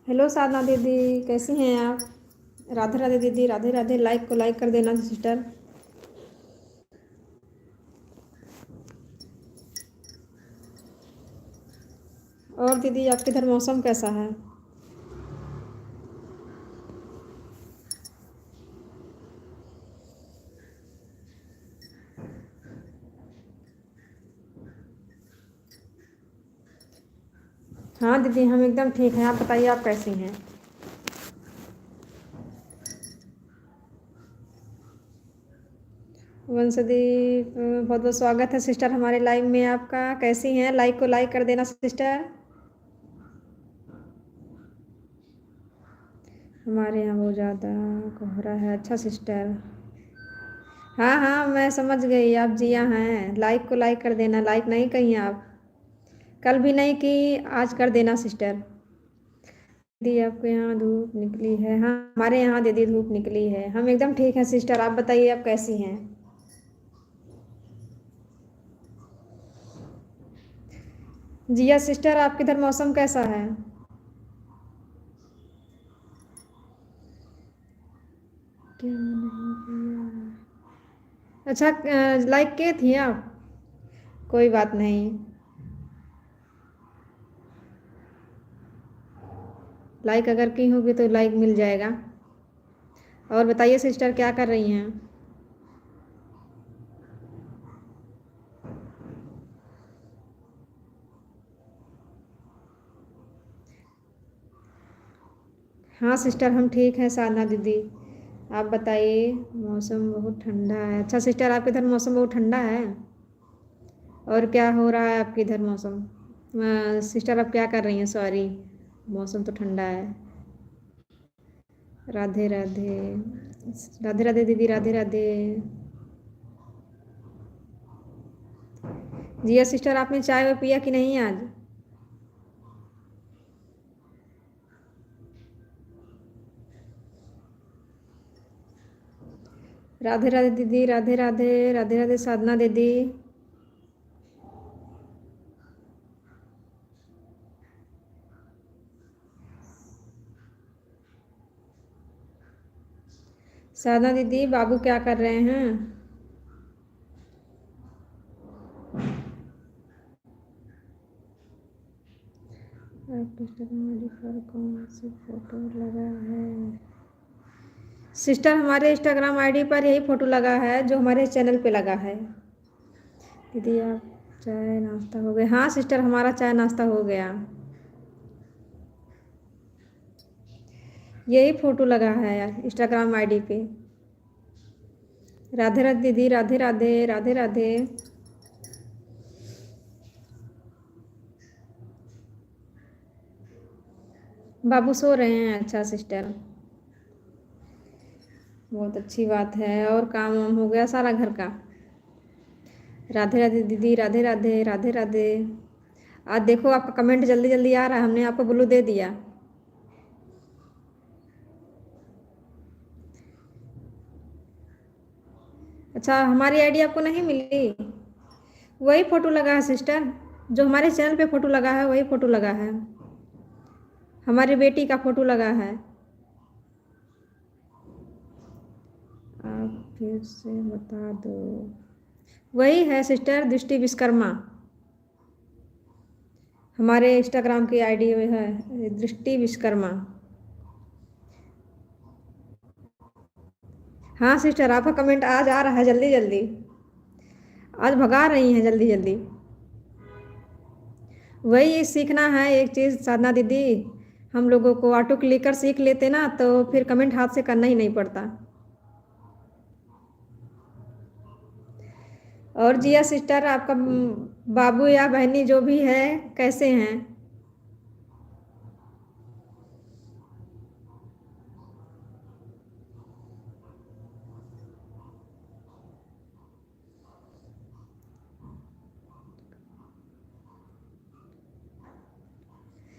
Hello साधना दीदी, कैसी हैं आप? राधे राधे दीदी, राधे राधे। लाइक को लाइक कर देना सिस्टर। और दीदी, आपके इधर मौसम कैसा है? हाँ दीदी, हम एकदम ठीक हैं। आप बताइए, आप कैसी हैं? वंशदी, बहुत बहुत स्वागत है सिस्टर हमारे लाइव में आपका। कैसी हैं? लाइक को लाइक कर देना सिस्टर। हमारे यहाँ बहुत ज़्यादा कोहरा है। अच्छा सिस्टर। हाँ हाँ, मैं समझ गई आप जिया हैं। लाइक को लाइक कर देना। लाइक नहीं कहीं आप? कल भी नहीं की, आज कर देना सिस्टर। दीदी, आपके यहाँ धूप निकली है? हाँ, हमारे यहाँ दीदी धूप निकली है। हम एकदम ठीक हैं सिस्टर। आप बताइए, आप कैसी हैं? जिया सिस्टर, आपके इधर मौसम कैसा है? क्यों नहीं किया? अच्छा, लाइक किए थी आप? कोई बात नहीं। लाइक अगर की होगी तो लाइक मिल जाएगा। और बताइए सिस्टर, क्या कर रही हैं? हाँ सिस्टर, हम ठीक हैं साधना दीदी। आप बताइए। मौसम बहुत ठंडा है। अच्छा सिस्टर, आपके इधर मौसम बहुत ठंडा है? और क्या हो रहा है आपके इधर मौसम? सिस्टर, आप क्या कर रही हैं? सॉरी, मौसम तो ठंडा है। राधे राधे। राधे राधे दीदी, राधे राधे। जिया सिस्टर, आपने चाय वाय पिया कि नहीं आज? राधे राधे दीदी, राधे राधे। राधे राधे साधना दीदी। साधना दीदी, बाबू क्या कर रहे हैं? आपके इंस्टाग्राम पर कौन सी फोटो लगा है? सिस्टर, हमारे इंस्टाग्राम आईडी पर यही फ़ोटो लगा है जो हमारे चैनल पे लगा है। दीदी, आप चाय नाश्ता हो गया? हाँ सिस्टर, हमारा चाय नाश्ता हो गया। यही फ़ोटो लगा है इंस्टाग्राम आईडी पे। राधे राधे दीदी, राधे राधे। राधे राधे। बाबू सो रहे हैं? अच्छा सिस्टर, बहुत अच्छी बात है। और काम वाम हो गया सारा घर का? राधे राधे दीदी, राधे राधे। राधे राधे। आज देखो, आपका कमेंट जल्दी जल्दी आ रहा है। हमने आपको ब्लू दे दिया। अच्छा, हमारी आईडी आपको नहीं मिली? वही फ़ोटो लगा है सिस्टर, जो हमारे चैनल पे फ़ोटो लगा है वही फ़ोटो लगा है। हमारी बेटी का फ़ोटो लगा है। आप फिर से बता दो। वही है सिस्टर, दृष्टि विश्वकर्मा। हमारे इंस्टाग्राम की आईडी है दृष्टि विश्वकर्मा। हाँ सिस्टर, आपका कमेंट आज आ रहा है जल्दी जल्दी। आज भगा रही हैं जल्दी जल्दी। वही सीखना है एक चीज़ साधना दीदी। हम लोगों को ऑटो क्लिक कर सीख लेते ना तो फिर कमेंट हाथ से करना ही नहीं पड़ता। और जिया सिस्टर, आपका बाबू या बहनी जो भी है, कैसे हैं?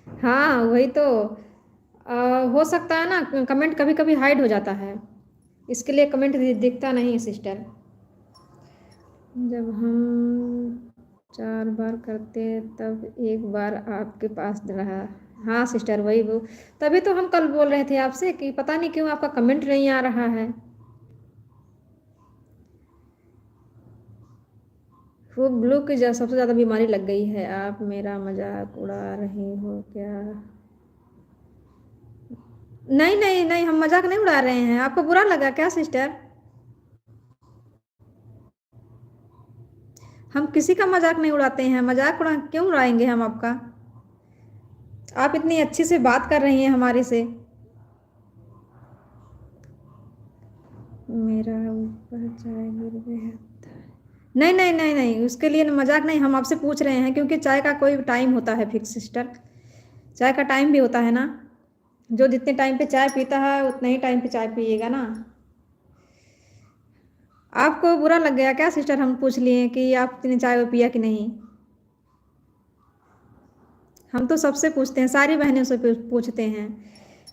हाँ वही तो। हो सकता है ना, कमेंट कभी कभी हाइड हो जाता है, इसके लिए कमेंट दिखता नहीं है सिस्टर। जब हम 4 बार करते तब एक बार आपके पास रहा हाँ सिस्टर, वही वो, तभी तो हम कल बोल रहे थे आपसे कि पता नहीं क्यों आपका कमेंट नहीं आ रहा है। वो ब्लू की सबसे ज़्यादा बीमारी लग गई है। आप मेरा मजाक उड़ा रहे हो क्या? नहीं नहीं नहीं, हम मजाक नहीं उड़ा रहे हैं। आपको बुरा लगा क्या सिस्टर? हम किसी का मजाक नहीं उड़ाते हैं। मजाक उड़ा क्यों उड़ाएंगे हम आपका? आप इतनी अच्छी से बात कर रही हैं हमारे से। मेरा ऊपर चाय गिर गया। नहीं नहीं नहीं नहीं, उसके लिए मजाक नहीं, हम आपसे पूछ रहे हैं क्योंकि चाय का कोई टाइम होता है फिक्स सिस्टर। चाय का टाइम भी होता है ना। जो जितने टाइम पे चाय पीता है उतने ही टाइम पे चाय पिएगा ना। आपको बुरा लग गया क्या सिस्टर? हम पूछ लिए कि आपने चाय पिया कि नहीं। हम तो सबसे पूछते हैं, सारी बहनों से पूछते हैं।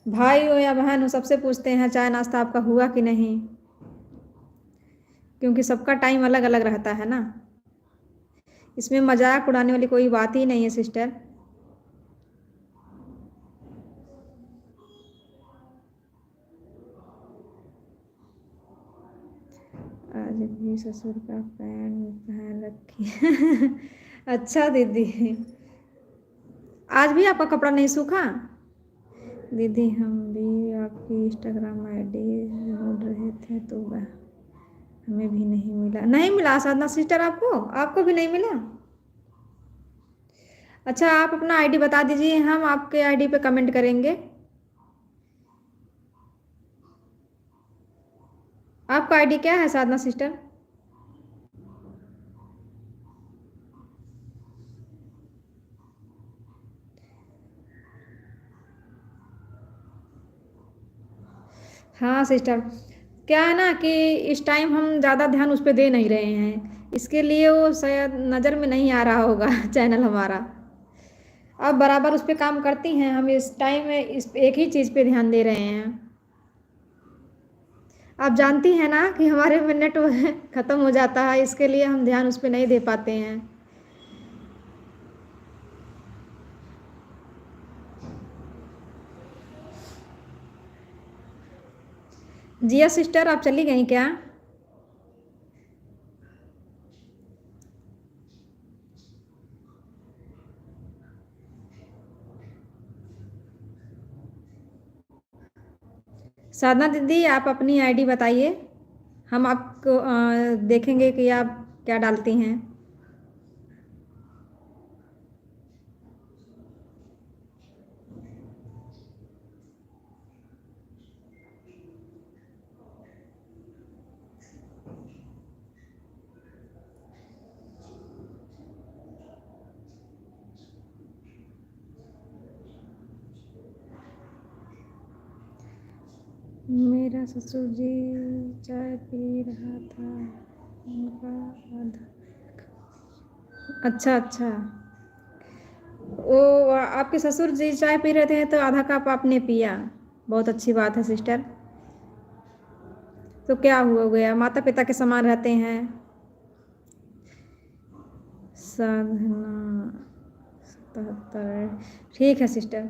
भाई हो या बहन हो, सबसे पूछते हैं चाय नाश्ता आपका हुआ कि नहीं। क्योंकि सबका टाइम अलग अलग रहता है ना। इसमें मजाक उड़ाने वाली कोई बात ही नहीं है सिस्टर। आज भी ससुर का पैंट पहन रखी। अच्छा दीदी, आज भी आपका कपड़ा नहीं सूखा? दीदी हम भी आपकी इंस्टाग्राम आईडी ढूंढ रहे थे तो वह हमें भी नहीं मिला। नहीं मिला साधना सिस्टर? आपको आपको भी नहीं मिला? अच्छा, आप अपना आईडी बता दीजिए, हम आपके आईडी पे कमेंट करेंगे। आपका आईडी क्या है साधना सिस्टर? हाँ सिस्टर, क्या है ना कि इस टाइम हम ज़्यादा ध्यान उस पर दे नहीं रहे हैं, इसके लिए वो शायद नज़र में नहीं आ रहा होगा चैनल हमारा। अब बराबर उस पर काम करती हैं, हम इस टाइम में इस एक ही चीज़ पे ध्यान दे रहे हैं। आप जानती हैं ना कि हमारे मिनट ख़त्म हो जाता है, इसके लिए हम ध्यान उस पर नहीं दे पाते हैं। जिया सिस्टर, आप चली गई क्या? साधना दीदी, आप अपनी आईडी बताइए, हम आपको देखेंगे कि आप क्या डालती हैं। मेरा ससुर जी चाय पी रहा था, उनका आधा। अच्छा अच्छा, वो आपके ससुर जी चाय पी रहे थे तो आधा कप आपने पिया। बहुत अच्छी बात है सिस्टर। तो क्या हुआ गया, माता पिता के समान रहते हैं। साधना 77, ठीक है सिस्टर।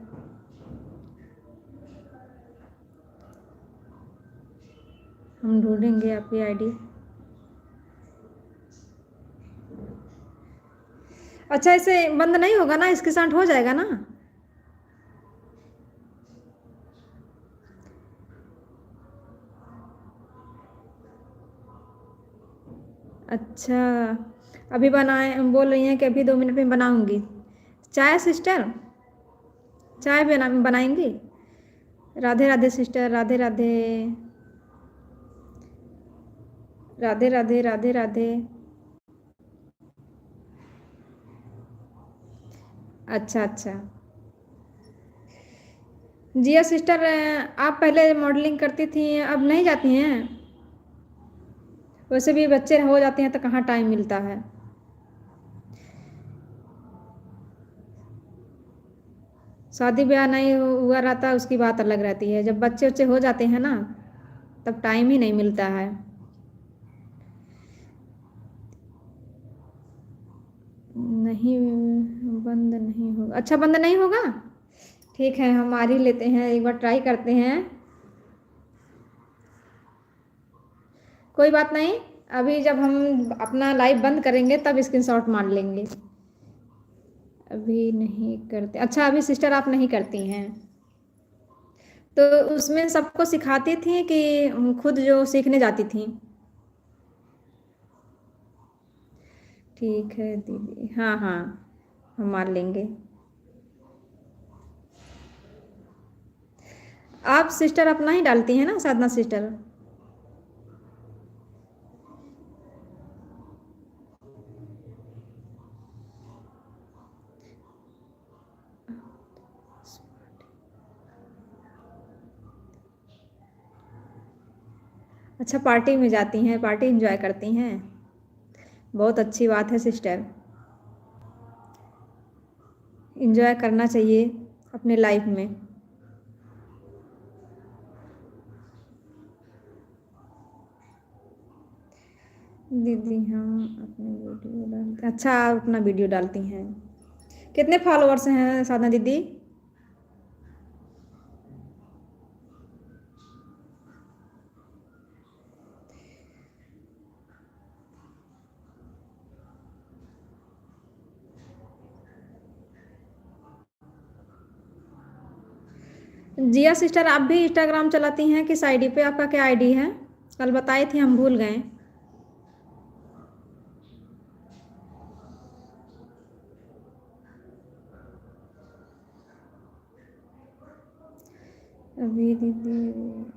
हम ढूंढेंगे आपकी आईडी। अच्छा, इसे बंद नहीं होगा ना, इसके साथ हो जाएगा ना? अच्छा, अभी बनाए, बोल रही हैं कि अभी 2 मिनट में बनाऊंगी चाय सिस्टर। चाय बनाएंगी। राधे राधे सिस्टर, राधे राधे। राधे राधे राधे राधे। अच्छा अच्छा। जिया सिस्टर, आप पहले मॉडलिंग करती थी, अब नहीं जाती हैं? वैसे भी बच्चे हो जाते हैं तो कहाँ टाइम मिलता है। शादी ब्याह नहीं हुआ रहता उसकी बात अलग रहती है, जब बच्चे बच्चे हो जाते हैं ना तब टाइम ही नहीं मिलता है। नहीं, बंद नहीं होगा। अच्छा, बंद नहीं होगा, ठीक है, हम मार ही लेते हैं, एक बार ट्राई करते हैं। कोई बात नहीं, अभी जब हम अपना लाइव बंद करेंगे तब स्क्रीनशॉट मार लेंगे। अभी नहीं करते। अच्छा, अभी सिस्टर आप नहीं करती हैं, तो उसमें सबको सिखाती थी कि खुद जो सीखने जाती थी? ठीक है दीदी, हाँ हाँ, हम मान लेंगे। आप सिस्टर अपना ही डालती हैं ना, साधना सिस्टर? अच्छा, पार्टी में जाती हैं, पार्टी एंजॉय करती हैं। बहुत अच्छी बात है सिस्टर, एंजॉय करना चाहिए अपने लाइफ में। दीदी हम अपने वीडियो डालते, अच्छा आप अपना वीडियो डालती हैं। कितने फॉलोअर्स हैं साधना दीदी? जिया सिस्टर, आप भी इंस्टाग्राम चलाती हैं किस आईडी पे? आपका क्या आईडी है? कल बताए थे, हम भूल गए। अभी दीदी,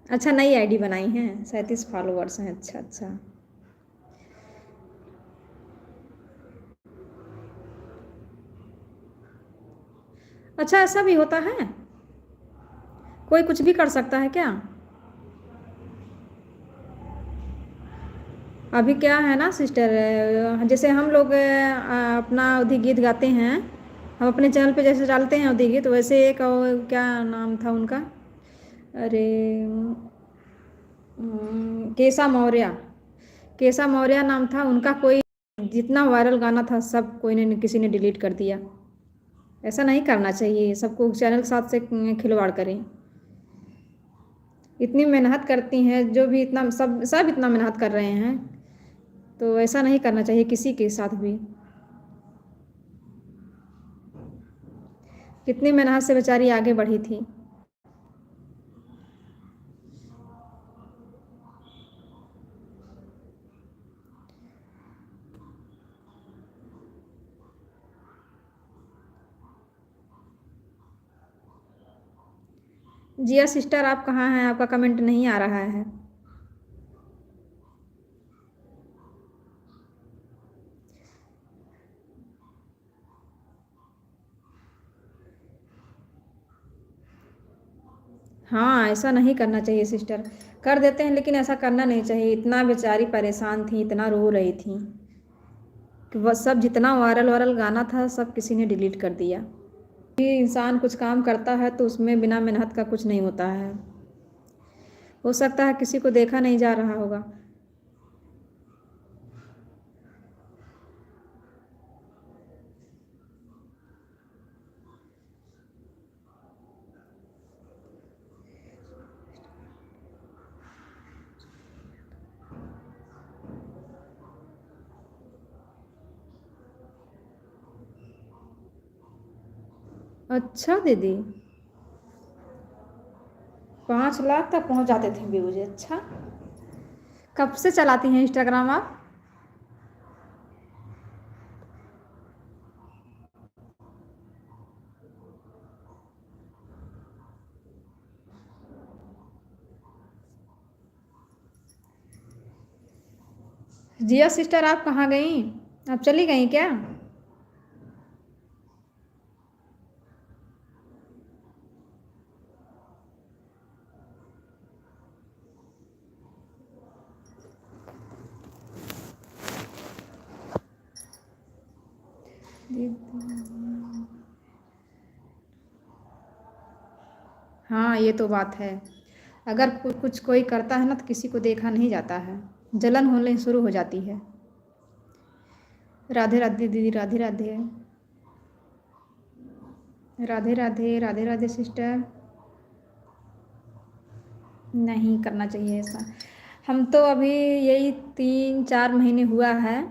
अच्छा नई आईडी बनाई हैं, 37 फॉलोअर्स हैं, अच्छा अच्छा। अच्छा, ऐसा भी होता है? कोई कुछ भी कर सकता है क्या? अभी क्या है ना सिस्टर, जैसे हम लोग अपना अवधि गीत गाते हैं, हम अपने चैनल पे जैसे डालते हैं अवधि गीत, वैसे एक क्या नाम था उनका, अरे केसा मौर्य, केसा मौर्य नाम था उनका। कोई जितना वायरल गाना था सब कोई ने किसी ने डिलीट कर दिया। ऐसा नहीं करना चाहिए, सबको चैनल के साथ से खिलवाड़ करें। इतनी मेहनत करती हैं जो भी, इतना सब सब इतना मेहनत कर रहे हैं, तो ऐसा नहीं करना चाहिए किसी के साथ भी। कितनी मेहनत से बेचारी आगे बढ़ी थी। जिया सिस्टर, आप कहाँ हैं? आपका कमेंट नहीं आ रहा है। हाँ, ऐसा नहीं करना चाहिए सिस्टर। कर देते हैं लेकिन ऐसा करना नहीं चाहिए। इतना बेचारी परेशान थी, इतना रो रही थी कि वह सब जितना वायरल वायरल गाना था सब किसी ने डिलीट कर दिया। भी इंसान कुछ काम करता है तो उसमें बिना मेहनत का कुछ नहीं होता है। हो सकता है किसी को देखा नहीं जा रहा होगा। अच्छा दीदी, 5 लाख तक पहुंच जाते थे व्यूज? अच्छा, कब से चलाती हैं इंस्टाग्राम आप? जिया सिस्टर, आप कहाँ गई? आप चली गई क्या? हाँ, ये तो बात है। अगर कुछ कोई करता है ना तो किसी को देखा नहीं जाता है, जलन होने शुरू हो जाती है। राधे राधे दीदी, राधे राधे। राधे राधे, राधे राधे सिस्टर। नहीं करना चाहिए ऐसा। हम तो अभी यही 3-4 महीने हुआ है,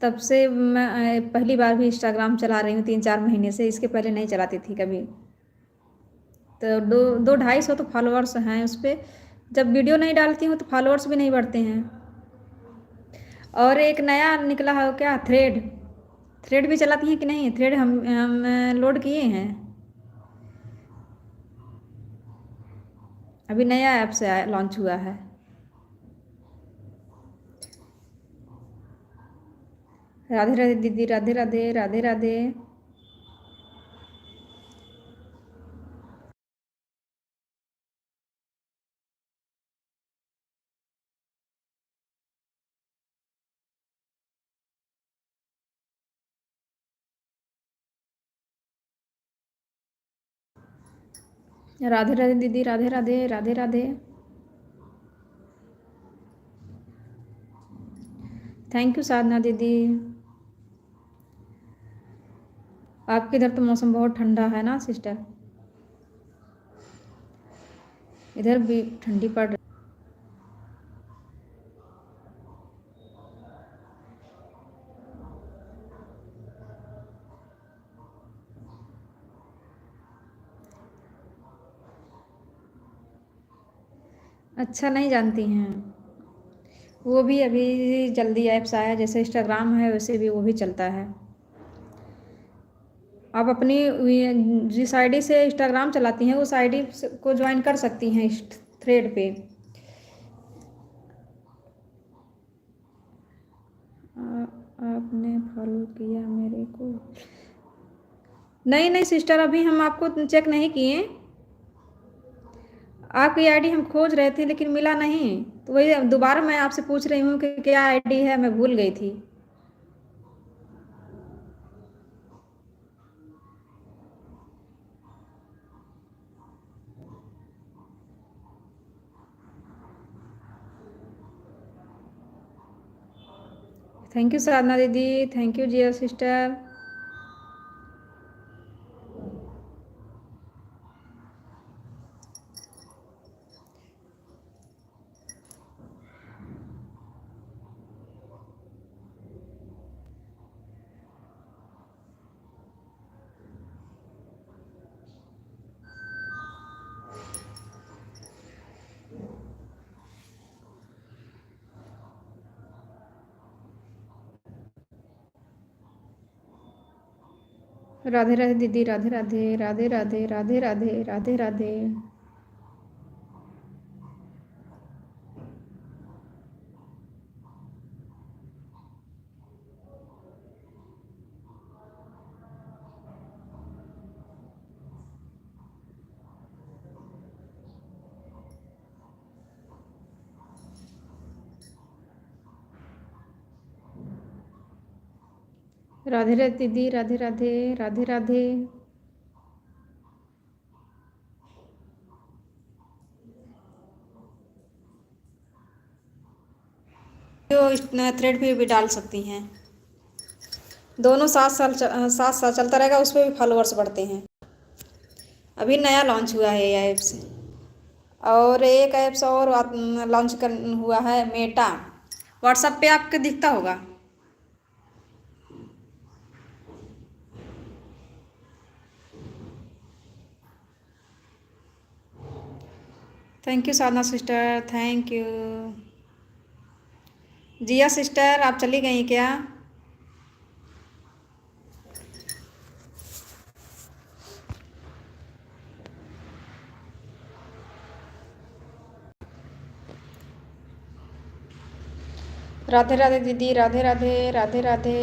तब से मैं पहली बार भी इंस्टाग्राम चला रही हूँ 3-4 महीने से। इसके पहले नहीं चलाती थी कभी। तो 200-250 तो फॉलोअर्स हैं उस पर। जब वीडियो नहीं डालती हूँ तो फॉलोअर्स भी नहीं बढ़ते हैं। और एक नया निकला है क्या, थ्रेड। थ्रेड भी चलाती हैं कि नहीं? थ्रेड हम लोड किए हैं। अभी नया ऐप से लॉन्च हुआ है। राधे राधे दीदी, राधे राधे, राधे राधे। राधे राधे दीदी, राधे राधे, राधे राधे। थैंक यू साधना दीदी। आपके इधर तो मौसम बहुत ठंडा है ना सिस्टर? इधर भी ठंडी पड़ रही। अच्छा, नहीं जानती हैं? वो भी अभी जल्दी ऐप्स आया, जैसे इंस्टाग्राम है वैसे भी वो भी चलता है। आप अपनी जिस आईडी से इंस्टाग्राम चलाती हैं उस आईडी को ज्वाइन कर सकती हैं इस थ्रेड पे। आपने फॉलो किया मेरे को? नहीं नहीं सिस्टर, अभी हम आपको चेक नहीं किए। आपकी आईडी हम खोज रहे थे लेकिन मिला नहीं, तो वही दोबारा मैं आपसे पूछ रही हूँ कि क्या आईडी है, मैं भूल गई थी। थैंक यू साधना दीदी, thank you Jiya sister. Radhe Radhe दीदी, राधे राधे, राधे राधे, राधे राधे, राधे राधे। राधे राधे दीदी, राधे राधे, राधे राधे। जो थ्रेड पे भी डाल सकती हैं, दोनों साथ साथ चलता रहेगा, उस पर भी फॉलोअर्स बढ़ते हैं। अभी नया लॉन्च हुआ है ये ऐप्स। और एक ऐप्स और लॉन्च कर हुआ है, मेटा। व्हाट्सएप पे आपके दिखता होगा। Thank you Sadhana sister, thank you. Jiya sister, आप चली गई क्या? राधे राधे दीदी, राधे राधे, राधे राधे।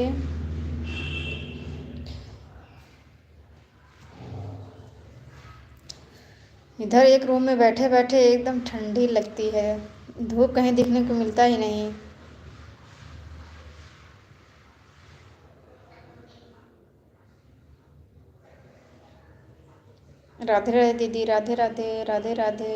इधर एक रूम में बैठे बैठे एकदम ठंडी लगती है, धूप कहीं दिखने को मिलता ही नहीं। राधे राधे दीदी, राधे राधे, राधे राधे।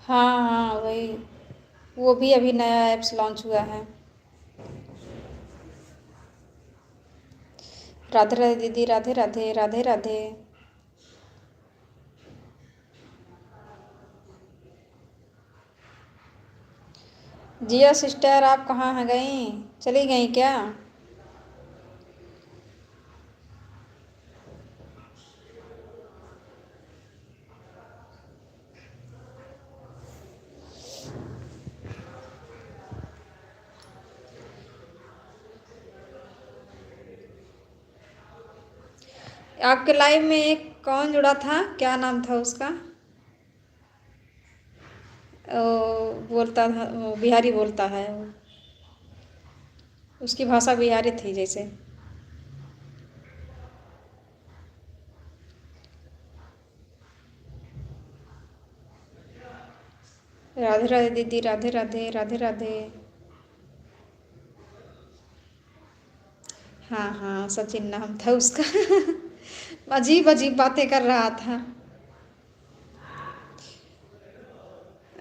हाँ हाँ वही, वो भी अभी नया ऐप्स लॉन्च हुआ है। राधे राधे दीदी, राधे राधे, राधे राधे। जिया सिस्टर, आप कहाँ हैं गई, चली गई क्या? आपके लाइव में एक कौन जुड़ा था, क्या नाम था उसका? बोलता था वो, बिहारी बोलता है वो, उसकी भाषा बिहारी थी जैसे। राधे राधे दीदी, राधे राधे, राधे राधे। हाँ हाँ, सचिन नाम था उसका। अजीब अजीब बातें कर रहा था।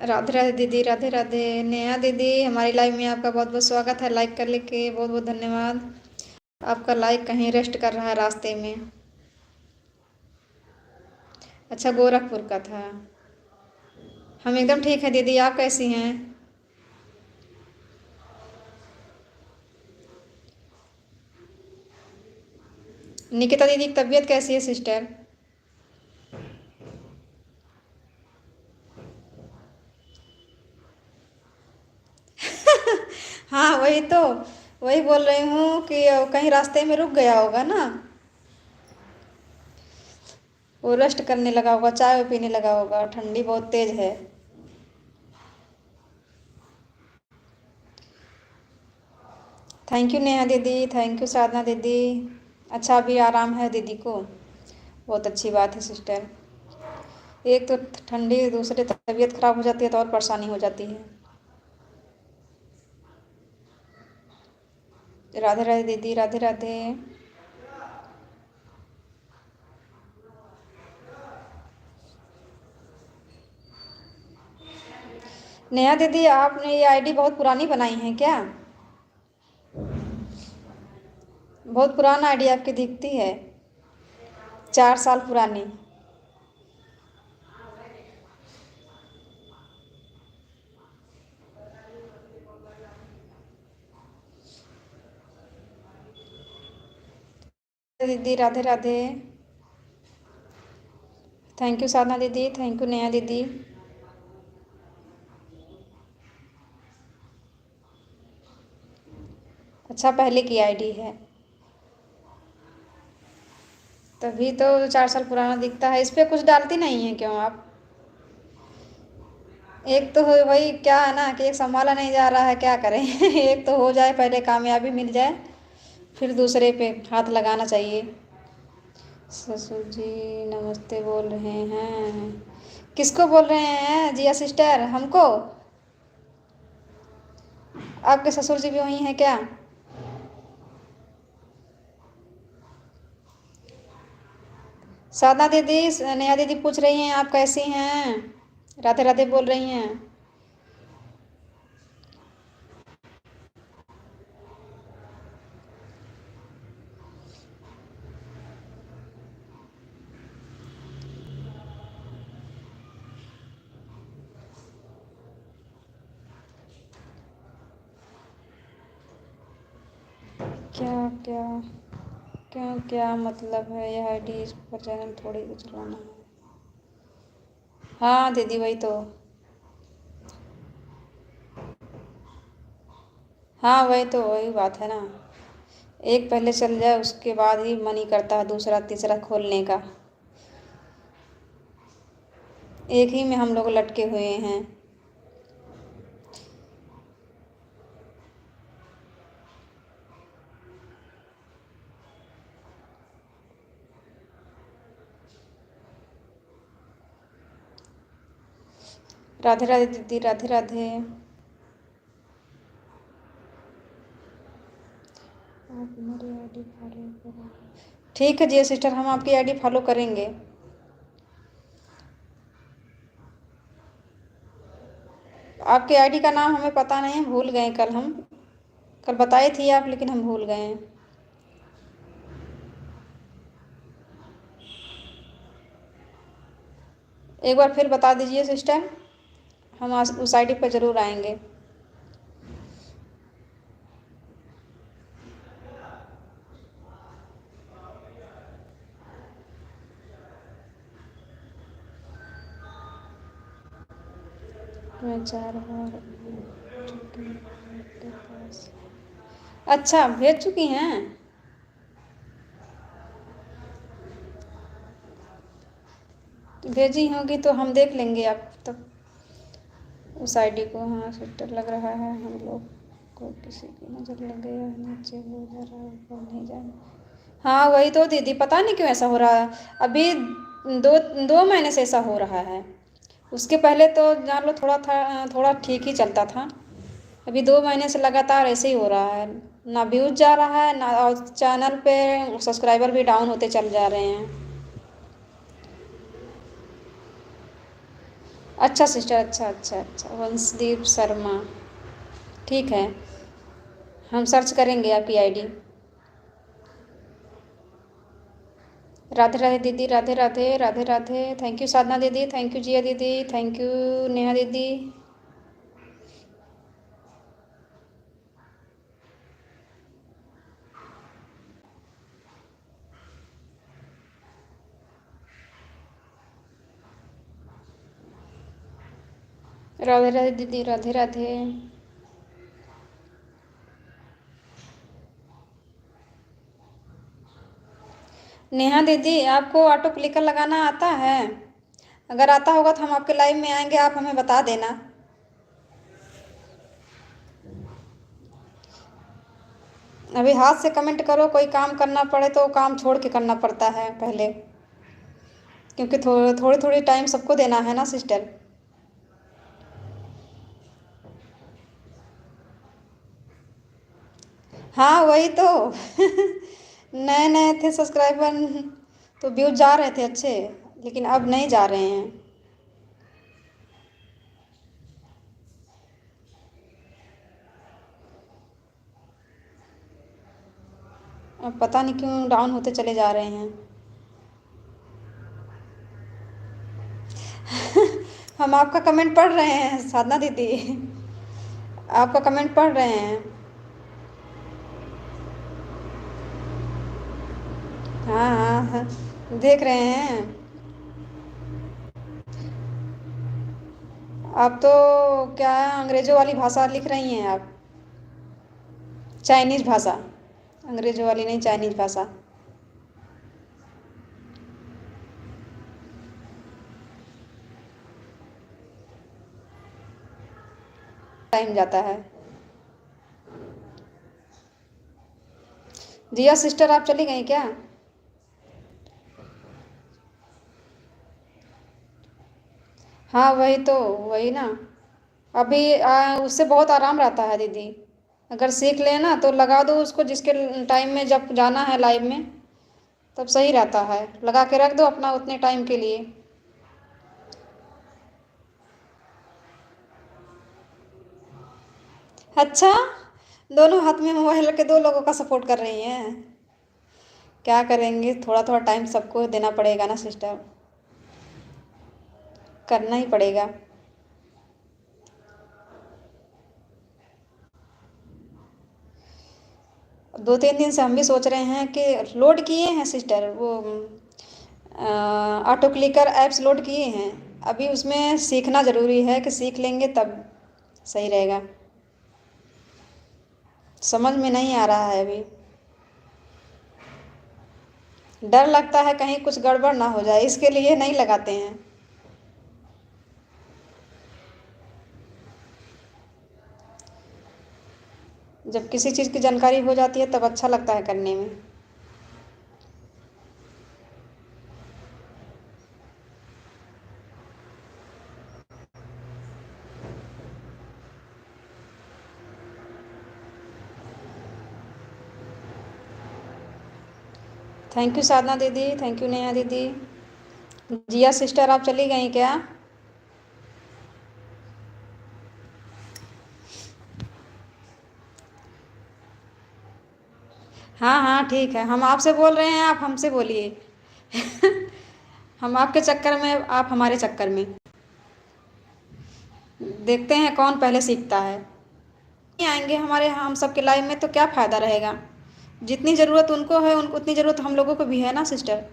राधे राधे दीदी, राधे राधे। नेहा दीदी, हमारी लाइव में आपका बहुत बहुत स्वागत है, लाइक कर लेके बहुत बहुत धन्यवाद। आपका लाइक कहीं रेस्ट कर रहा है रास्ते में। अच्छा, गोरखपुर का था। हम एकदम ठीक है दीदी, आप कैसी हैं? निकिता दीदी की तबीयत कैसी है सिस्टर? हाँ वही तो, वही बोल रही हूँ कि कहीं रास्ते में रुक गया होगा ना, वो रेस्ट करने लगा होगा, चाय पीने लगा होगा, ठंडी बहुत तेज है। थैंक यू नेहा दीदी, थैंक यू साधना दीदी। अच्छा, अभी आराम है दीदी को, बहुत अच्छी बात है सिस्टर। एक तो ठंडी, दूसरे तबीयत खराब हो जाती है तो और परेशानी हो जाती है। राधे राधे दीदी, राधे राधे। नेहा दीदी, आपने ये आईडी बहुत पुरानी बनाई है क्या? बहुत पुराना आईडी आपकी दिखती है, 4 साल पुरानी। दीदी, राधे राधे। थैंक यू साधना दीदी, थैंक यू नेहा दीदी। अच्छा, पहले की आईडी है, तभी तो 4 साल पुराना दिखता है। इस पर कुछ डालती नहीं है क्यों आप? एक तो वही क्या है ना कि एक संभाला नहीं जा रहा है, क्या करें। एक तो हो जाए, पहले कामयाबी मिल जाए, फिर दूसरे पे हाथ लगाना चाहिए। ससुर जी नमस्ते बोल रहे हैं, किसको बोल रहे हैं जिया सिस्टर, हमको? आपके ससुर जी भी वही हैं क्या? साधना दीदी, नेहा दीदी पूछ रही हैं आप कैसी हैं, राधे राधे बोल रही हैं। क्या क्या, क्यों, क्या मतलब है यह आईडी, इस पर चैनल थोड़ी भी चलाना है? हाँ दीदी वही तो। हाँ वही तो, वही बात है ना, एक पहले चल जाए उसके बाद ही मन ही करता है दूसरा तीसरा खोलने का। एक ही में हम लोग लटके हुए हैं। राधे राधे दीदी, राधे राधे। आप मेरी आईडी फॉलो करो, ठीक है जी सिस्टर, हम आपकी आईडी फॉलो करेंगे। आपके आईडी का नाम हमें पता नहीं है, भूल गए। कल बताई थी आप, लेकिन हम भूल गए हैं। एक बार फिर बता दीजिए सिस्टर, हम उस आईडी पर ज़रूर आएंगे। मैं 4 बार के पास। अच्छा, भेज चुकी हैं। भेजी होगी तो हम देख लेंगे आप तब उस आईडी को। हाँ सिस्टर, लग रहा है हम लोग को किसी की नज़र लग गया है, नीचे वो जरा ऊपर नहीं जाना। हाँ वही तो दीदी, पता नहीं क्यों ऐसा हो रहा है। अभी 2 महीने से ऐसा हो रहा है। उसके पहले तो जान लो थोड़ा ठीक ही चलता था। अभी 2 महीने से लगातार ऐसे ही हो रहा है। ना व्यूज जा रहा है, ना और चैनल पे सब्सक्राइबर भी डाउन होते चल जा रहे हैं। अच्छा सिस्टर, अच्छा अच्छा अच्छा, वंशदीप शर्मा, ठीक है, हम सर्च करेंगे आपकी आईडी। राधे राधे दीदी, राधे राधे, राधे राधे। थैंक यू साधना दीदी, थैंक यू जिया दीदी, थैंक यू नेहा दीदी। राधे राधे दीदी, राधे राधे। नेहा दीदी, आपको ऑटो क्लिकर लगाना आता है? अगर आता होगा तो हम आपके लाइव में आएंगे, आप हमें बता देना। अभी हाथ से कमेंट करो, कोई काम करना पड़े तो काम छोड़ के करना पड़ता है पहले, क्योंकि थोड़ी थोड़ी टाइम सबको देना है ना सिस्टर। हाँ वही तो नए नए थे सब्सक्राइबर तो व्यूज जा रहे थे अच्छे, लेकिन अब नहीं जा रहे हैं। अब पता नहीं क्यों डाउन होते चले जा रहे हैं। हम आपका कमेंट पढ़ रहे हैं साधना दीदी, आपका कमेंट पढ़ रहे हैं। हाँ हाँ हाँ, देख रहे हैं। आप तो क्या अंग्रेजों वाली भाषा लिख रही हैं आप, चाइनीज भाषा, अंग्रेजों वाली नहीं, चाइनीज भाषा। टाइम जाता है। जिया सिस्टर, आप चली गई क्या? हाँ वही तो, वही ना। अभी उससे बहुत आराम रहता है दीदी। अगर सीख लेना तो लगा दो उसको, जिसके टाइम में जब जाना है लाइव में तब सही रहता है, लगा के रख दो अपना उतने टाइम के लिए। अच्छा, दोनों हाथ में मोबाइल के दो लोगों का सपोर्ट कर रही हैं। क्या करेंगे, थोड़ा थोड़ा टाइम सबको देना पड़ेगा ना सिस्टर, करना ही पड़ेगा। 2-3 दिन से हम भी सोच रहे हैं कि लोड किए हैं सिस्टर, वो ऑटो क्लिकर ऐप्स लोड किए हैं। अभी उसमें सीखना ज़रूरी है कि सीख लेंगे तब सही रहेगा। समझ में नहीं आ रहा है अभी, डर लगता है कहीं कुछ गड़बड़ ना हो जाए, इसके लिए नहीं लगाते हैं। जब किसी चीज़ की जानकारी हो जाती है तब अच्छा लगता है करने में। थैंक यू साधना दीदी, थैंक यू नेहा दीदी। जिया सिस्टर, आप चली गई क्या? हाँ हाँ ठीक है, हम आपसे बोल रहे हैं, आप हमसे बोलिए। हम आपके चक्कर में, आप हमारे चक्कर में। देखते हैं कौन पहले सीखता है। नहीं आएंगे हमारे हम सबके लाइफ में तो क्या फ़ायदा रहेगा। जितनी ज़रूरत उनको है उनको उतनी ज़रूरत हम लोगों को भी है ना सिस्टर।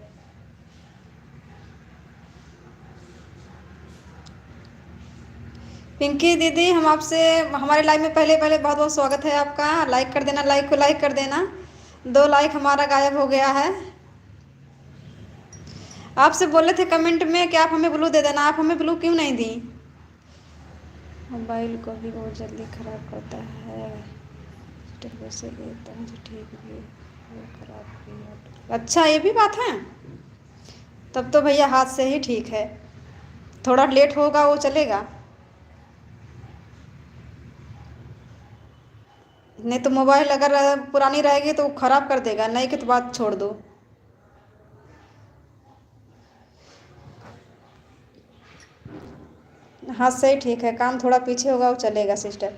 पिंकी दीदी, हम आपसे, हमारे लाइव में पहले पहले बहुत बहुत स्वागत है आपका। लाइक कर देना, लाइक को लाइक कर देना। 2 लाइक हमारा गायब हो गया है। आपसे बोले थे कमेंट में कि आप हमें ब्लू दे देना, आप हमें ब्लू क्यों नहीं दी। मोबाइल को भी बहुत जल्दी ख़राब करता है। वैसे लेता है तो ठीक भी है, खराब भी है। अच्छा ये भी बात है। तब तो भैया हाथ से ही ठीक है। थोड़ा लेट होगा वो चलेगा। नहीं तो मोबाइल अगर पुरानी रहेगी तो वो ख़राब कर देगा, नई की तो बात छोड़ दो। हाथ से ही ठीक है, काम थोड़ा पीछे होगा वो चलेगा सिस्टर।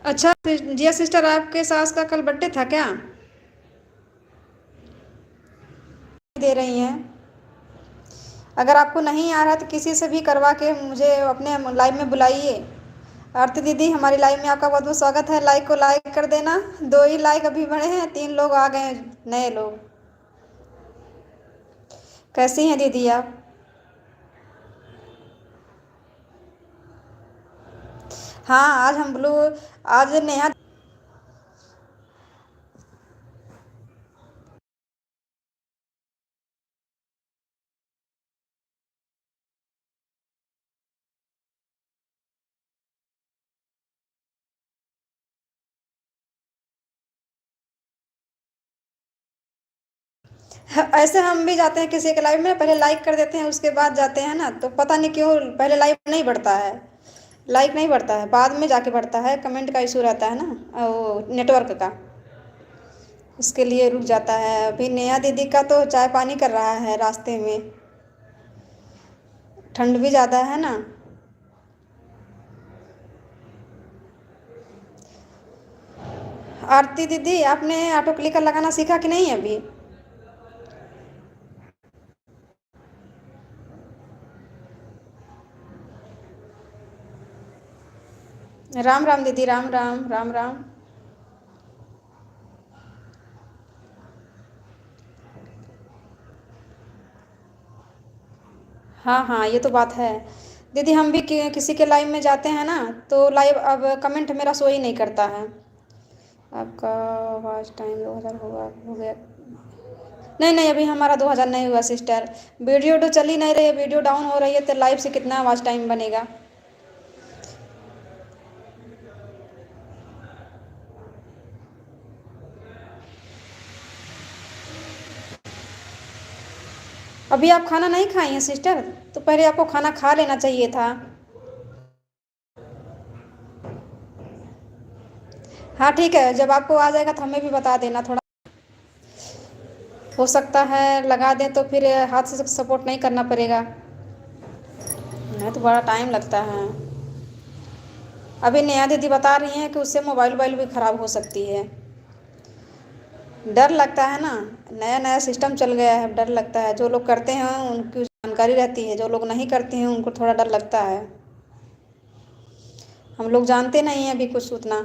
अच्छा जिया सिस्टर, आपके सास का कल बर्थडे था क्या। दे रही हैं। अगर आपको नहीं आ रहा तो किसी से भी करवा के मुझे अपने लाइव में बुलाइए। आरती दीदी, हमारी लाइव में आपका बहुत बहुत स्वागत है। लाइक को लाइक कर देना। 2 ही लाइक अभी बढ़े हैं, 3 लोग आ गए हैं, नए लोग। कैसी हैं दीदी आप। हाँ आज हम ब्लू, आज नेहा। ऐसे हम भी जाते हैं किसी के लाइव में, पहले लाइक कर देते हैं उसके बाद जाते हैं ना, तो पता नहीं क्यों पहले लाइव नहीं बढ़ता है। लाइक नहीं बढ़ता है, बाद में जाके बढ़ता है, कमेंट का इशू रहता है ना, वो नेटवर्क का। उसके लिए रुक जाता है। अभी नेहा दीदी का तो चाय पानी कर रहा है रास्ते में। ठंड भी ज़्यादा है ना। आरती दीदी, आपने ऑटो क्लिकर लगाना सीखा कि नहीं अभी। राम राम दीदी, राम राम राम राम। हाँ हाँ ये तो बात है। दीदी हम भी किसी के लाइव में जाते हैं ना, तो लाइव अब कमेंट मेरा शो ही नहीं करता है। आपका आवाज़ टाइम 2000 होगा, हो गया। नहीं नहीं, अभी हमारा 2000 नहीं हुआ सिस्टर। वीडियो तो चल ही नहीं रही है, वीडियो डाउन हो रही है, तो लाइव से कितना आवाज़ टाइम बनेगा। अभी आप खाना नहीं खाई हैं सिस्टर, तो पहले आपको खाना खा लेना चाहिए था। हाँ ठीक है, जब आपको आ जाएगा तो हमें भी बता देना थोड़ा। हो सकता है लगा दें तो फिर हाथ से सपोर्ट नहीं करना पड़ेगा। नहीं तो बड़ा टाइम लगता है। अभी नेहा दीदी बता रही हैं कि उससे मोबाइल वोबाइल भी ख़राब हो सकती है। डर लगता है ना, नया नया सिस्टम चल गया है, डर लगता है। जो लोग करते हैं उनकी जानकारी रहती है, जो लोग नहीं करते हैं उनको थोड़ा डर लगता है। हम लोग जानते नहीं हैं अभी कुछ उतना।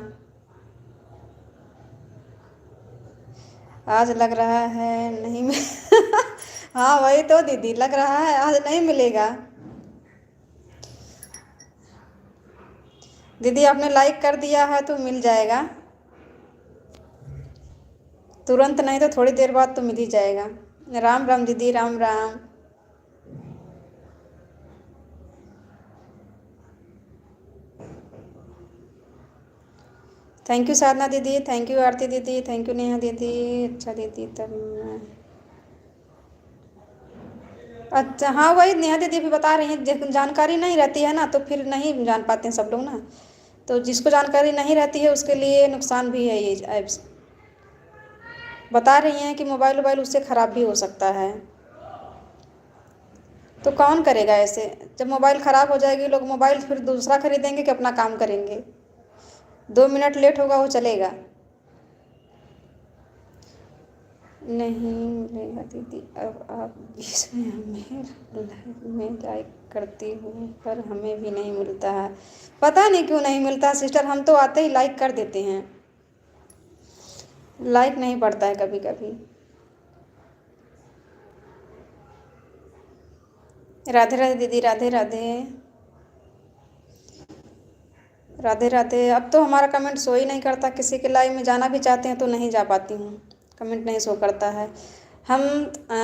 आज लग रहा है नहीं मिल हाँ वही तो दीदी, लग रहा है आज नहीं मिलेगा। दीदी आपने लाइक कर दिया है तो मिल जाएगा। तुरंत नहीं तो थोड़ी देर बाद तो मिल ही जाएगा। राम राम दीदी, राम राम। थैंक यू साधना दीदी, थैंक यू आरती दीदी, थैंक यू नेहा दीदी। अच्छा दीदी तब मैं, अच्छा हाँ वही नेहा दीदी भी बता रही हैं, जानकारी नहीं रहती है ना तो फिर नहीं जान पाते हैं सब लोग ना। तो जिसको जानकारी नहीं रहती है उसके लिए नुकसान भी है ये ऐप्स। बता रही हैं कि मोबाइल वोबाइल उससे ख़राब भी हो सकता है। तो कौन करेगा ऐसे? जब मोबाइल ख़राब हो जाएगी, लोग मोबाइल फिर दूसरा खरीदेंगे कि अपना काम करेंगे? 2 मिनट लेट होगा वो चलेगा। नहीं मिलेगा दीदी, अब आप बीच में हमें लाइक में लाइक करती हूँ पर हमें भी नहीं मिलता है। पता नहीं क्यों नहीं मिलता सिस्टर, हम तो आते ही लाइक कर देते हैं, लाइक नहीं पड़ता है कभी कभी। राधे राधे दीदी, राधे राधे, राधे राधे। अब तो हमारा कमेंट शो ही नहीं करता, किसी के लाइव में जाना भी चाहते हैं तो नहीं जा पाती हूँ, कमेंट नहीं शो करता है। हम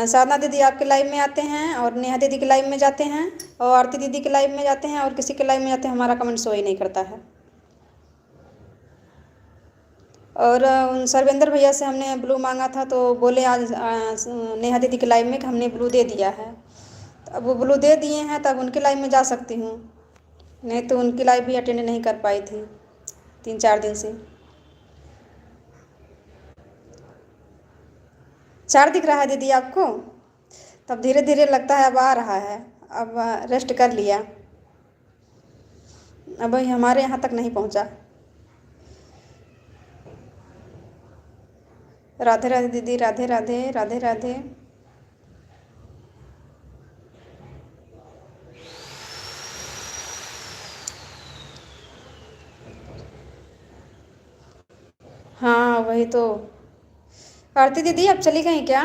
साधना दीदी आपके लाइव में आते हैं और नेहा दीदी के लाइव में जाते हैं और आरती दीदी के लाइव में जाते हैं और किसी के लाइव में जाते हैं, हमारा कमेंट शो ही नहीं करता है। और उन सर्वेंद्र भैया से हमने ब्लू मांगा था तो बोले आज नेहा दीदी के लाइव में कि हमने ब्लू दे दिया है। अब वो ब्लू दे दिए हैं तब उनके लाइव में जा सकती हूँ, नहीं तो उनकी लाइव भी अटेंड नहीं कर पाई थी 3-4 दिन से। 4 दिख रहा है दीदी आपको? तब धीरे धीरे लगता है अब आ रहा है, अब रेस्ट कर लिया, अब हमारे यहाँ तक नहीं पहुँचा। राधे राधे दीदी, राधे राधे, राधे राधे। हाँ वही तो। आरती दीदी आप चली गई क्या?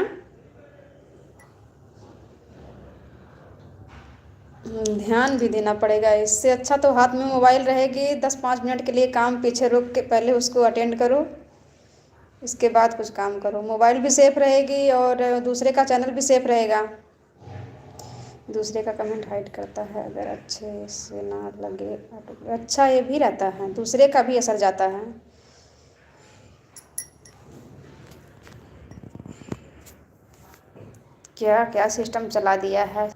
ध्यान भी देना पड़ेगा, इससे अच्छा तो हाथ में मोबाइल रहेगी, 10-5 मिनट के लिए काम पीछे रोक के पहले उसको अटेंड करो, इसके बाद कुछ काम करो। मोबाइल भी सेफ रहेगी और दूसरे का चैनल भी सेफ रहेगा। दूसरे का कमेंट हाइड करता है अगर अच्छे से ना लगे, अच्छा ये भी रहता है, दूसरे का भी असर जाता है। क्या क्या सिस्टम चला दिया है।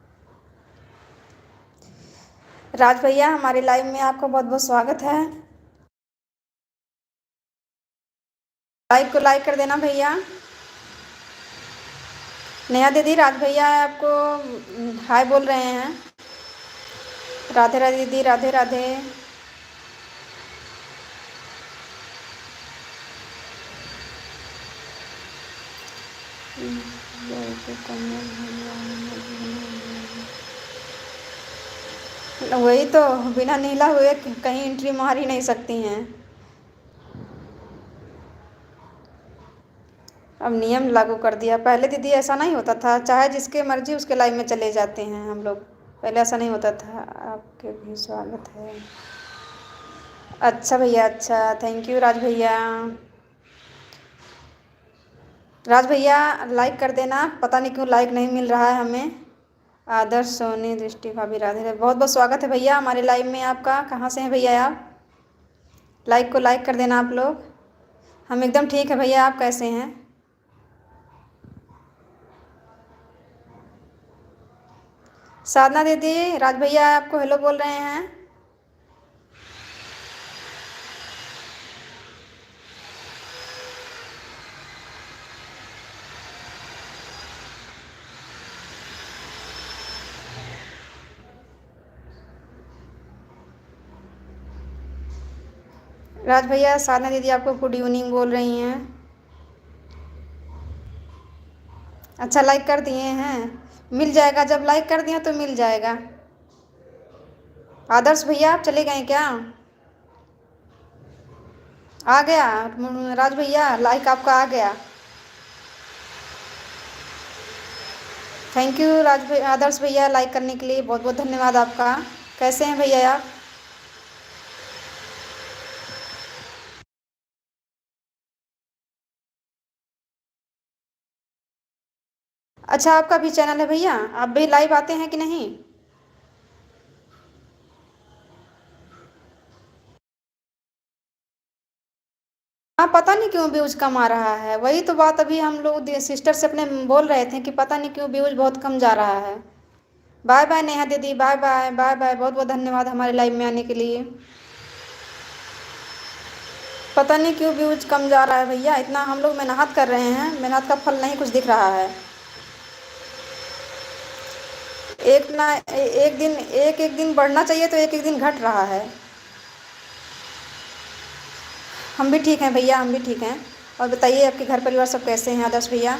राज भैया हमारे लाइव में आपका बहुत बहुत स्वागत है, लाइव को लाइक कर देना भैया। नेहा दीदी, राज भैया आपको हाय बोल रहे हैं। राधे राधे दीदी, राधे राधे। वही तो, बिना नीला हुए कहीं एंट्री मार ही नहीं सकती हैं। अब नियम लागू कर दिया, पहले दीदी ऐसा नहीं होता था, चाहे जिसके मर्जी उसके लाइव में चले जाते हैं हम लोग, पहले ऐसा नहीं होता था। आपके भी स्वागत है। अच्छा भैया, अच्छा, थैंक यू राज भैया। राज भैया लाइक कर देना, पता नहीं क्यों लाइक नहीं मिल रहा है हमें। आदर्श, सोनी, दृष्टि, भाभी, राधे राधे, बहुत बहुत स्वागत है भैया हमारे लाइव में आपका। कहाँ से हैं भैया आप? लाइक को लाइक कर देना आप लोग। हम एकदम ठीक है भैया, आप कैसे हैं? साधना दीदी, राज भैया आपको हेलो बोल रहे हैं। राज भैया, साधना दीदी आपको गुड इवनिंग बोल रही हैं। अच्छा लाइक कर दिए हैं, मिल जाएगा, जब लाइक कर दिए तो मिल जाएगा। आदर्श भैया आप चले गए क्या? आ गया राज भैया, लाइक आपका आ गया। थैंक यू राज भैया, आदर्श भैया लाइक करने के लिए बहुत बहुत धन्यवाद आपका। कैसे हैं भैया आप? अच्छा आपका भी चैनल है भैया, आप भी लाइव आते हैं कि नहीं? हाँ पता नहीं क्यों व्यूज कम आ रहा है, वही तो बात अभी हम लोग सिस्टर से अपने बोल रहे थे कि पता नहीं क्यों व्यूज बहुत कम जा रहा है। बाय बाय नेहा दीदी, बाय बाय, बाय बाय, बहुत बहुत धन्यवाद हमारे लाइव में आने के लिए। पता नहीं क्यों व्यूज कम जा रहा है भैया। इतना हम लोग मेहनत कर रहे हैं, मेहनत का फल नहीं कुछ दिख रहा है। एक ना एक दिन, एक एक दिन बढ़ना चाहिए तो एक एक दिन घट रहा है। हम भी ठीक हैं भैया, हम भी ठीक हैं। और बताइए आपके घर परिवार सब कैसे हैं आदर्श भैया?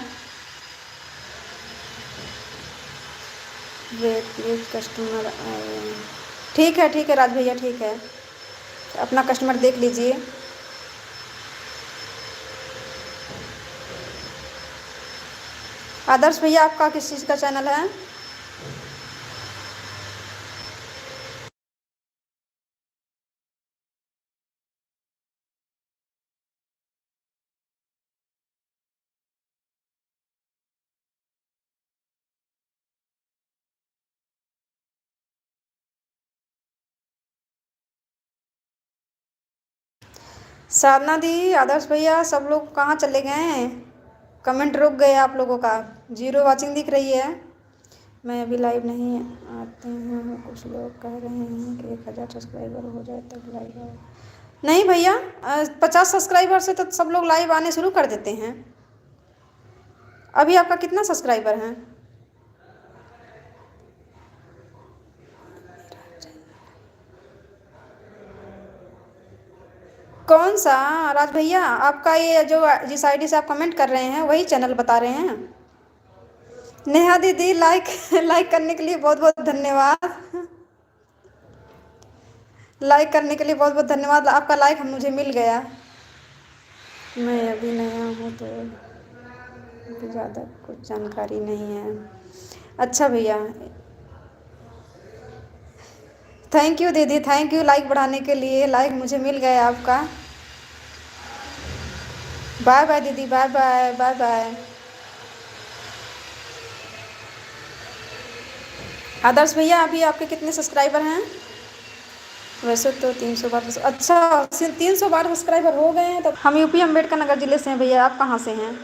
वेट प्लीज कस्टमर आए। ठीक है राज भैया, ठीक है। अपना कस्टमर देख लीजिए। आदर्श भैया आपका किस चीज़ का चैनल है? साधना दी, आदर्श भैया सब लोग कहाँ चले गए हैं? कमेंट रुक गए आप लोगों का, जीरो वाचिंग दिख रही है। मैं अभी लाइव नहीं आते हैं, कुछ लोग कह रहे हैं कि 1000 सब्सक्राइबर हो जाए तब लाइव आए। नहीं भैया, 50 सब्सक्राइबर से तो सब लोग लाइव आने शुरू कर देते हैं। अभी आपका कितना सब्सक्राइबर है? कौन सा राज भैया? आपका ये जो जिस आईडी से आप कमेंट कर रहे हैं वही चैनल बता रहे हैं? नेहा दीदी लाइक लाइक करने के लिए बहुत बहुत धन्यवाद। लाइक करने के लिए बहुत बहुत धन्यवाद। आपका लाइक हम मुझे मिल गया। मैं अभी नया हूँ तो मुझे ज़्यादा कुछ जानकारी नहीं है। अच्छा भैया, थैंक यू दीदी, थैंक यू लाइक बढ़ाने के लिए। लाइक मुझे मिल गया आपका। बाय बाय दीदी, बाय बाय, बाय बाय। आदर्श भैया अभी आपके कितने सब्सक्राइबर हैं? वैसे तो 300 बार। अच्छा, 300 बार सब्सक्राइबर हो गए हैं। तो हम यूपी अम्बेडकर नगर जिले से हैं भैया। आप कहाँ से हैं?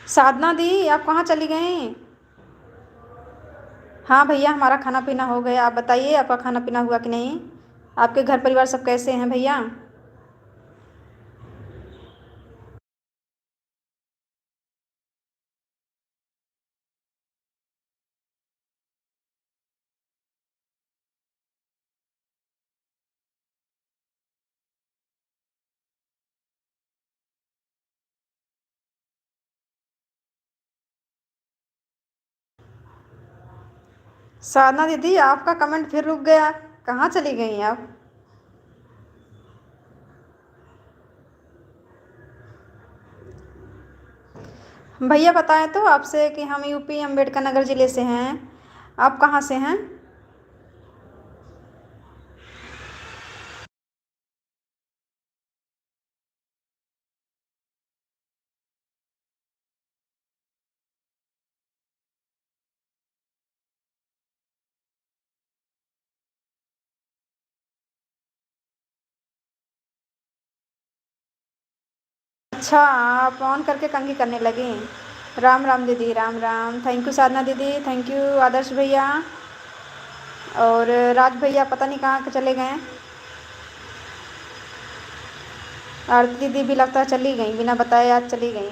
साधना दी आप कहाँ चली गई? हाँ भैया, हमारा खाना पीना हो गया। आप बताइए आपका खाना पीना हुआ कि नहीं? आपके घर परिवार सब कैसे हैं भैया? साधना दीदी आपका कमेंट फिर रुक गया, कहाँ चली गई आप? भैया बताएं तो आपसे कि हम यूपी अम्बेडकर नगर जिले से हैं। आप कहाँ से हैं? अच्छा, आप ऑन करके कंघी करने लगी। राम राम दीदी, राम राम। थैंक यू साधना दीदी, थैंक यू आदर्श भैया। और राज भैया पता नहीं कहाँ के चले गए। आरती दीदी भी लगता है चली गई, बिना बताए आज चली गई।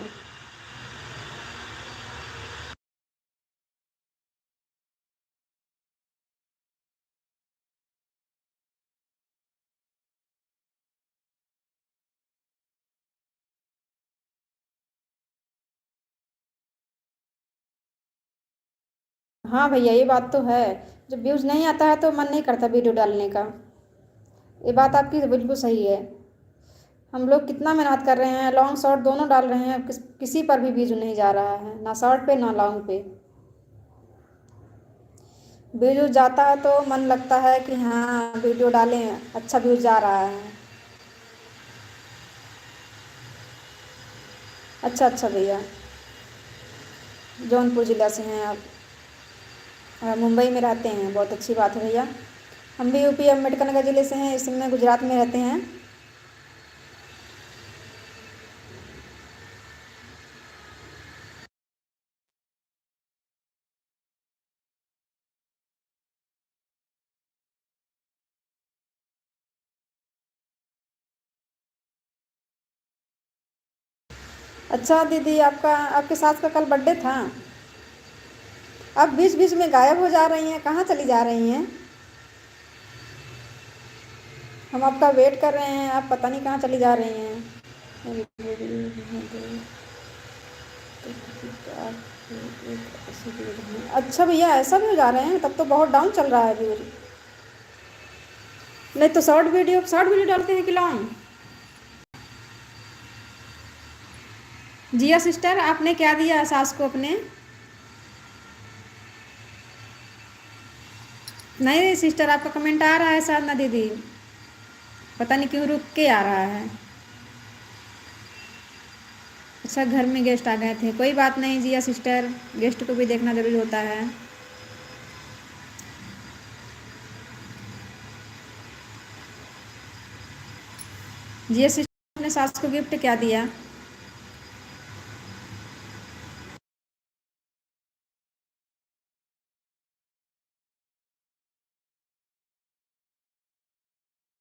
हाँ भैया, ये बात तो है। जब व्यूज़ नहीं आता है तो मन नहीं करता वीडियो डालने का। ये बात आपकी बिल्कुल सही है। हम लोग कितना मेहनत कर रहे हैं, लॉन्ग शॉर्ट दोनों डाल रहे हैं, किसी पर भी व्यूज नहीं जा रहा है, ना शॉर्ट पे ना लॉन्ग पे। व्यूज जाता है तो मन लगता है कि हाँ वीडियो डालें, अच्छा व्यूज जा रहा है। अच्छा अच्छा भैया, जौनपुर ज़िला से हैं आप? मुंबई में रहते हैं, बहुत अच्छी बात है भैया। हम भी यूपी अम्बेडकर नगर ज़िले से हैं, इस समय गुजरात में रहते हैं। अच्छा दीदी, आपका आपके सास का कल बर्थडे था। आप बीच बीच में गायब हो जा रही हैं, कहाँ चली जा रही हैं? हम आपका वेट कर रहे हैं, आप पता नहीं कहाँ चली जा रही हैं। अच्छा भैया, ऐसा भी हो जा रहे हैं? तब तो बहुत डाउन चल रहा है व्यूज। नहीं तो शॉर्ट वीडियो डालते हैं कि लॉन्ग? जिया सिस्टर, आपने क्या दिया सास को अपने? नहीं सिस्टर, आपका कमेंट आ रहा है साधना दीदी, पता नहीं क्यों रुक के आ रहा है। अच्छा, घर में गेस्ट आ गए थे, कोई बात नहीं जिया सिस्टर, गेस्ट को भी देखना ज़रूरी होता है। जिया सिस्टर, अपने सास को गिफ्ट क्या दिया?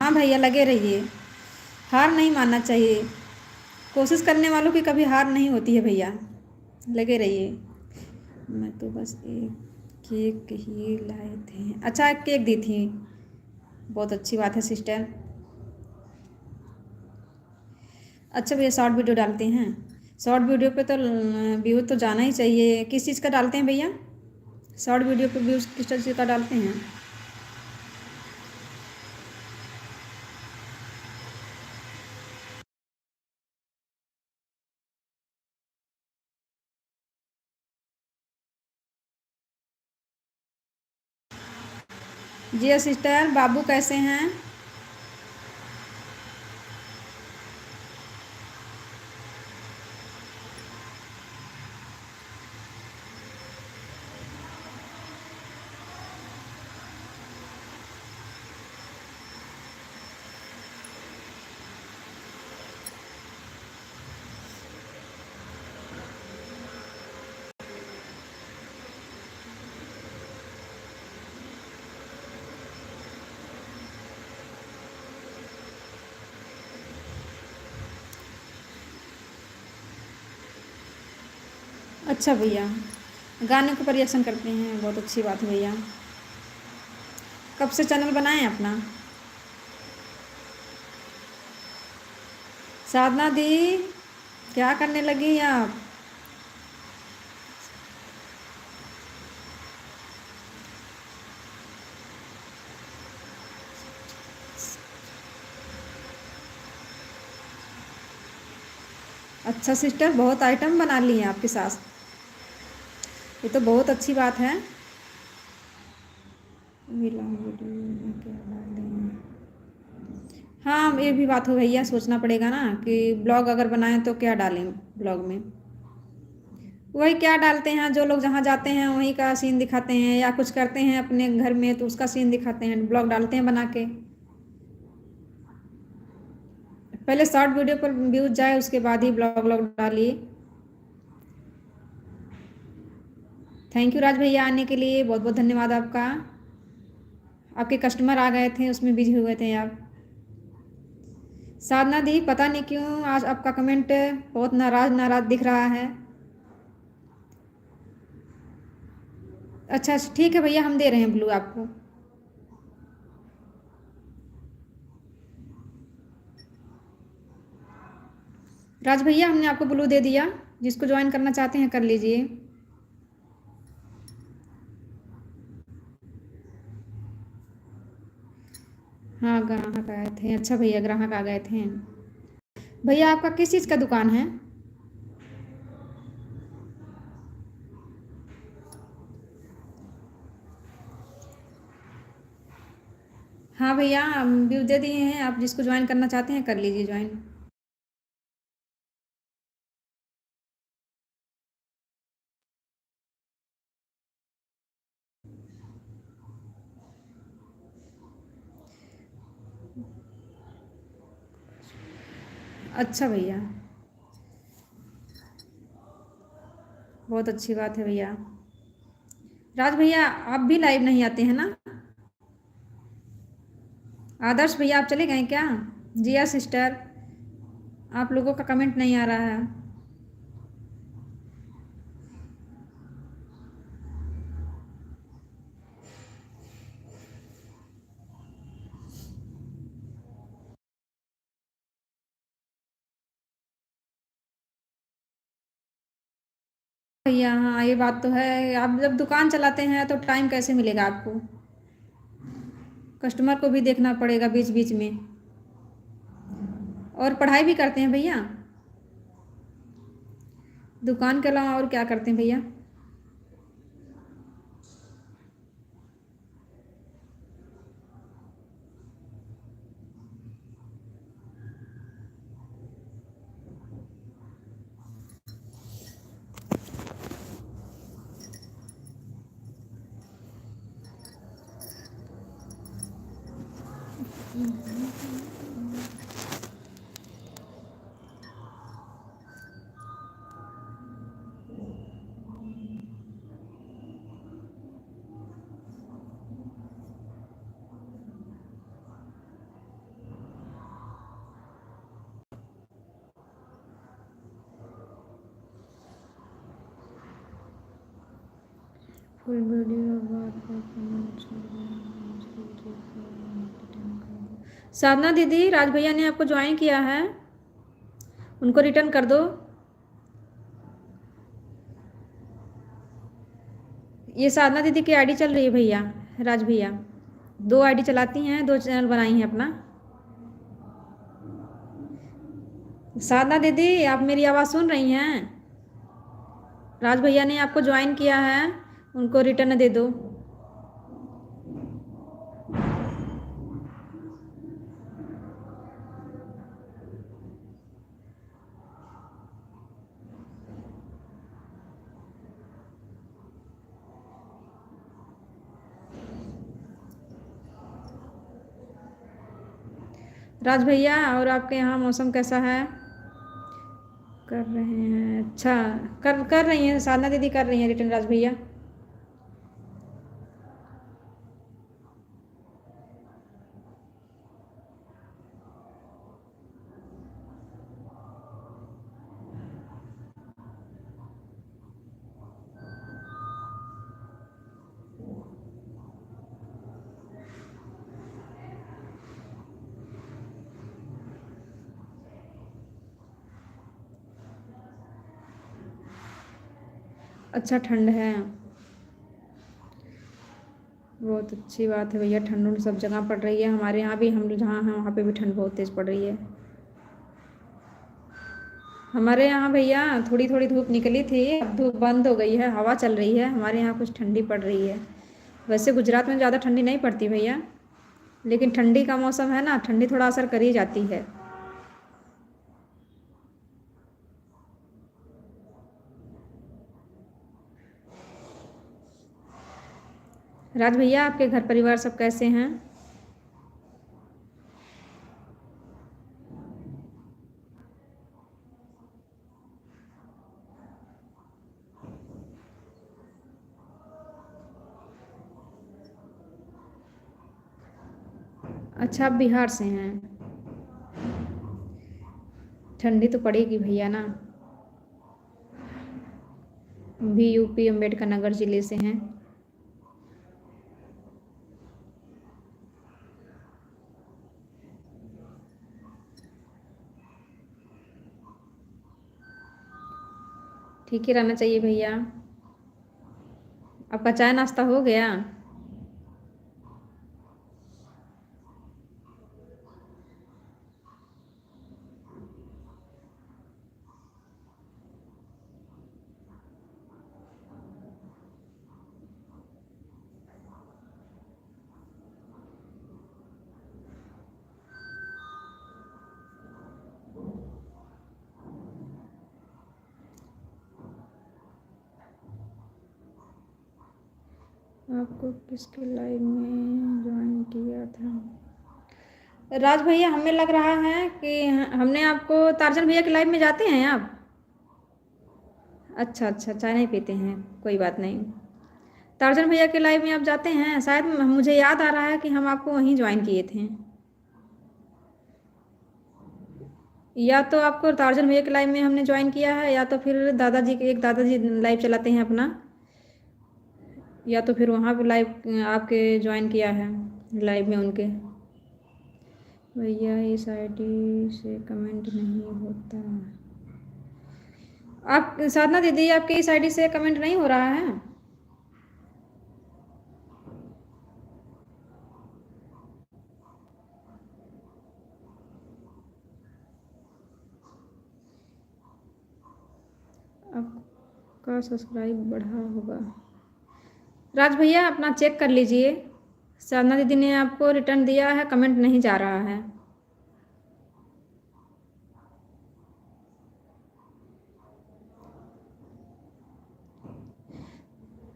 हाँ भैया, लगे रहिए, हार नहीं मानना चाहिए, कोशिश करने वालों की कभी हार नहीं होती है भैया, लगे रहिए। मैं तो बस एक केक ही लाए थे। अच्छा, एक केक दी थी, बहुत अच्छी बात है सिस्टर। अच्छा भैया, शॉर्ट वीडियो डालते हैं? शॉर्ट वीडियो पे तो व्यू तो जाना ही चाहिए। किस चीज़ का डालते हैं भैया? शॉर्ट वीडियो पे व्यूज़ किस चीज़ का डालते हैं? जी सिस्टर, बाबू कैसे हैं? अच्छा भैया, गाने को रिएक्शन करते हैं, बहुत अच्छी बात है भैया। कब से चैनल बनाएं अपना? साधना दी, क्या करने लगी आप? अच्छा सिस्टर, बहुत आइटम बना ली हैं आपकी सास, ये तो बहुत अच्छी बात है। लॉन्ग वीडियो में क्या डालें? हाँ, ये भी बात हो भैया, सोचना पड़ेगा ना कि ब्लॉग अगर बनाएं तो क्या डालें ब्लॉग में। वही क्या डालते हैं, जो लोग जहाँ जाते हैं वहीं का सीन दिखाते हैं, या कुछ करते हैं अपने घर में तो उसका सीन दिखाते हैं, ब्लॉग डालते हैं बना के। पहले शॉर्ट वीडियो पर व्यूज जाए, उसके बाद ही ब्लॉग व्लॉग डालिए। थैंक यू राज भैया आने के लिए, बहुत बहुत धन्यवाद आपका। आपके कस्टमर आ गए थे, उसमें बिजी हुए थे आप। साधना दी, पता नहीं क्यों आज आपका कमेंट बहुत नाराज नाराज दिख रहा है। अच्छा ठीक है भैया, हम दे रहे हैं ब्लू आपको। राज भैया, हमने आपको ब्लू दे दिया, जिसको ज्वाइन करना चाहते हैं कर लीजिए। हाँ, ग्राहक आए थे, अच्छा भैया ग्राहक आ गए थे। भैया, आपका किस चीज़ का दुकान है? हाँ भैया, हम व्यू दे दिए हैं, आप जिसको ज्वाइन करना चाहते हैं कर लीजिए ज्वाइन। अच्छा भैया, बहुत अच्छी बात है भैया। राज भैया, आप भी लाइव नहीं आते हैं ना? आदर्श भैया, आप चले गए क्या? जिया सिस्टर, आप लोगों का कमेंट नहीं आ रहा है। भैया हाँ ये बात तो है, आप जब दुकान चलाते हैं तो टाइम कैसे मिलेगा आपको, कस्टमर को भी देखना पड़ेगा बीच बीच में। और पढ़ाई भी करते हैं भैया, दुकान के अलावा और क्या करते हैं भैया? फुल वीडियो साधना दीदी, राज भैया ने आपको ज्वाइन किया है, उनको रिटर्न कर दो। ये साधना दीदी की आईडी चल रही है भैया, राज भैया 2 आईडी चलाती हैं, 2 चैनल बनाई हैं अपना। साधना दीदी आप मेरी आवाज़ सुन रही हैं? राज भैया ने आपको ज्वाइन किया है, उनको रिटर्न दे दो। राज भैया और आपके यहाँ मौसम कैसा है? कर रहे हैं, अच्छा कर रही हैं, साधना दीदी कर रही हैं रिटर्न राज भैया। अच्छा ठंड है, बहुत अच्छी बात है भैया, ठंड उंड सब जगह पड़ रही है, हमारे यहाँ भी, हम जहाँ हैं वहाँ पे भी ठंड बहुत तेज़ पड़ रही है। हमारे यहाँ भैया थोड़ी थोड़ी धूप निकली थी, अब धूप बंद हो गई है, हवा चल रही है, हमारे यहाँ कुछ ठंडी पड़ रही है। वैसे गुजरात में ज़्यादा ठंडी नहीं पड़ती भैया, लेकिन ठंडी का मौसम है ना, ठंडी थोड़ा असर कर ही जाती है। राज भैया आपके घर परिवार सब कैसे हैं? अच्छा आप बिहार से हैं, ठंडी तो पड़ेगी भैया ना, हम भी यूपी अम्बेडकर नगर ज़िले से हैं। ठीक ही रहना चाहिए भैया। आपका चाय नाश्ता हो गया? आपको किसके लाइव में ज्वाइन किया था? राज भैया हमें लग रहा है कि हमने आपको, तारजन भैया के लाइव में जाते हैं आप? अच्छा अच्छा, चाय नहीं पीते हैं, कोई बात नहीं। तारजन भैया के लाइव में आप जाते हैं शायद, मुझे याद आ रहा है कि हम आपको वहीं ज्वाइन किए थे, या तो आपको तारजन भैया के लाइव में हमने ज्वाइन किया है, या तो फिर दादाजी के, एक दादाजी लाइव चलाते हैं अपना, या तो फिर वहाँ पे लाइव आपके ज्वाइन किया है लाइव में उनके। भैया इस आईडी से कमेंट नहीं होता, आप साधना दीदी, आपकी इस आईडी से कमेंट नहीं हो रहा है? आपका सब्सक्राइब बढ़ा होगा। राज भैया अपना चेक कर लीजिए, साधना दीदी ने आपको रिटर्न दिया है, कमेंट नहीं जा रहा है।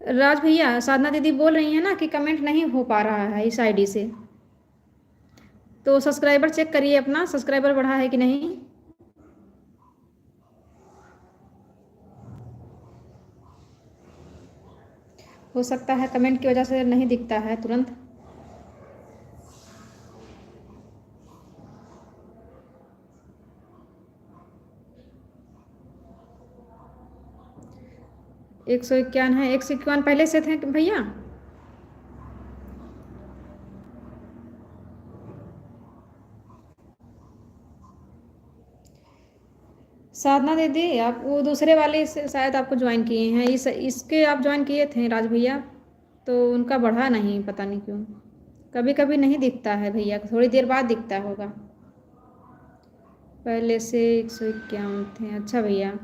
राज भैया, साधना दीदी बोल रही है ना कि कमेंट नहीं हो पा रहा है इस आईडी से, तो सब्सक्राइबर चेक करिए अपना, सब्सक्राइबर बढ़ा है कि नहीं। हो सकता है कमेंट की वजह से नहीं दिखता है तुरंत। एक सौ इक्यावन है, 151 पहले से थे भैया। साधना दीदी, आप वो दूसरे वाले से शायद आपको ज्वाइन किए हैं, इसके आप ज्वाइन किए थे राज भैया, तो उनका बढ़ा नहीं, पता नहीं क्यों। कभी कभी नहीं दिखता है भैया, थोड़ी देर बाद दिखता होगा। पहले से 151 थे, अच्छा भैया,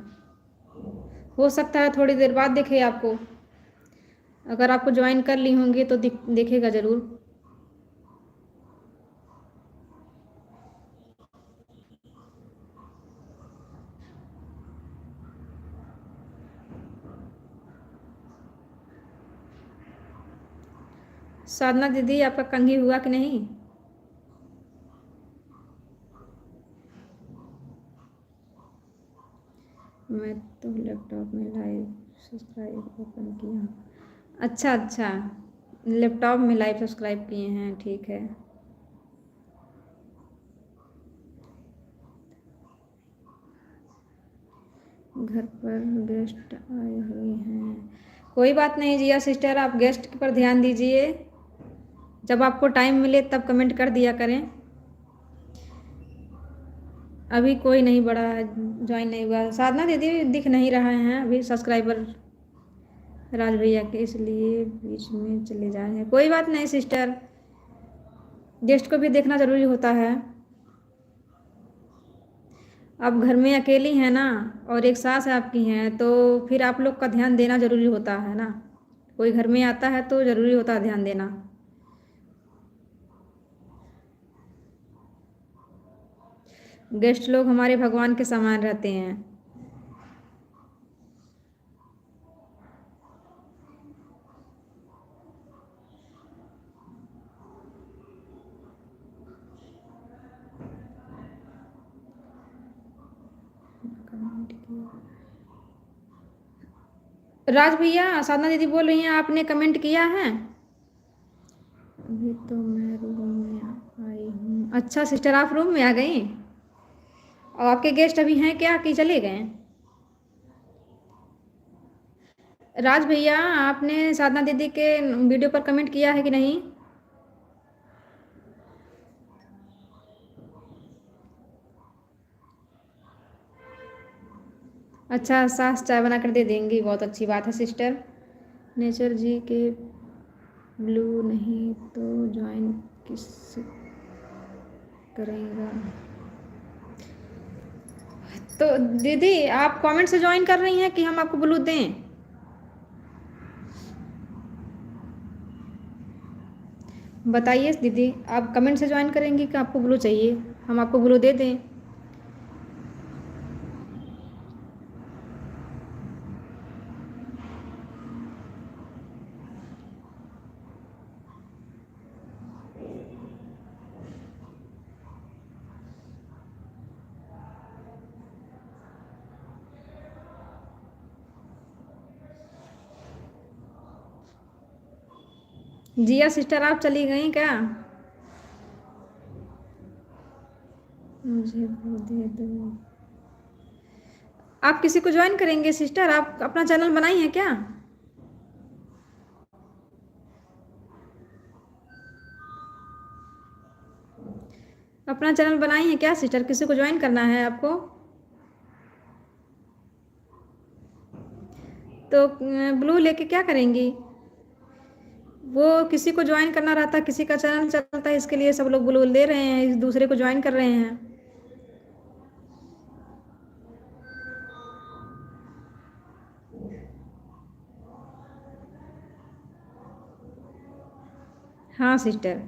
हो सकता है थोड़ी देर बाद दिखे आपको। अगर आपको ज्वाइन कर ली होंगी तो दिखेगा ज़रूर। साधना दीदी, आपका कंघी हुआ कि नहीं? मैं तो लैपटॉप में लाइव सब्सक्राइब ओपन किया। अच्छा अच्छा, लैपटॉप में लाइव सब्सक्राइब किए हैं, ठीक है। घर पर गेस्ट आए हुए हैं। कोई बात नहीं जिया सिस्टर, आप गेस्ट पर ध्यान दीजिए, जब आपको टाइम मिले तब कमेंट कर दिया करें। अभी कोई नहीं बढ़ा है, ज्वाइन नहीं हुआ। साधना दीदी दिख नहीं रहे हैं अभी सब्सक्राइबर राज भैया के, इसलिए बीच में चले जाए हैं। कोई बात नहीं सिस्टर, गेस्ट को भी देखना ज़रूरी होता है। आप घर में अकेली हैं ना, और एक सास आपकी हैं, तो फिर आप लोग का ध्यान देना ज़रूरी होता है ना। कोई घर में आता है तो ज़रूरी होता है ध्यान देना। गेस्ट लोग हमारे भगवान के समान रहते हैं। राज भैया, साधना दीदी बोल रही हैं आपने कमेंट किया है। अभी तो मैं रूम में आई हूँ। अच्छा सिस्टर, आप रूम में आ गई, और आपके गेस्ट अभी हैं क्या कि चले गए? राज भैया, आपने साधना दीदी के वीडियो पर कमेंट किया है कि नहीं? अच्छा, सास चाय बना कर दे देंगी, बहुत अच्छी बात है सिस्टर। नेचर जी के ब्लू नहीं तो ज्वाइन किस करेगा? तो दीदी, आप कमेंट से ज्वाइन कर रही हैं कि हम आपको ब्लू दें? बताइए दीदी, आप कमेंट से ज्वाइन करेंगी कि आपको ब्लू चाहिए, हम आपको ब्लू दे दें? जिया सिस्टर, आप चली गई क्या? मुझे वो दे दो। आप किसी को ज्वाइन करेंगे सिस्टर? आप अपना चैनल बनाई हैं क्या? अपना चैनल बनाई हैं क्या सिस्टर? किसी को ज्वाइन करना है आपको? तो ब्लू लेके क्या करेंगी? वो किसी को ज्वाइन करना रहता, किसी का चैनल चलता है, इसके लिए सब लोग ब्लू ले रहे हैं, इस दूसरे को ज्वाइन कर रहे हैं। हाँ सिस्टर,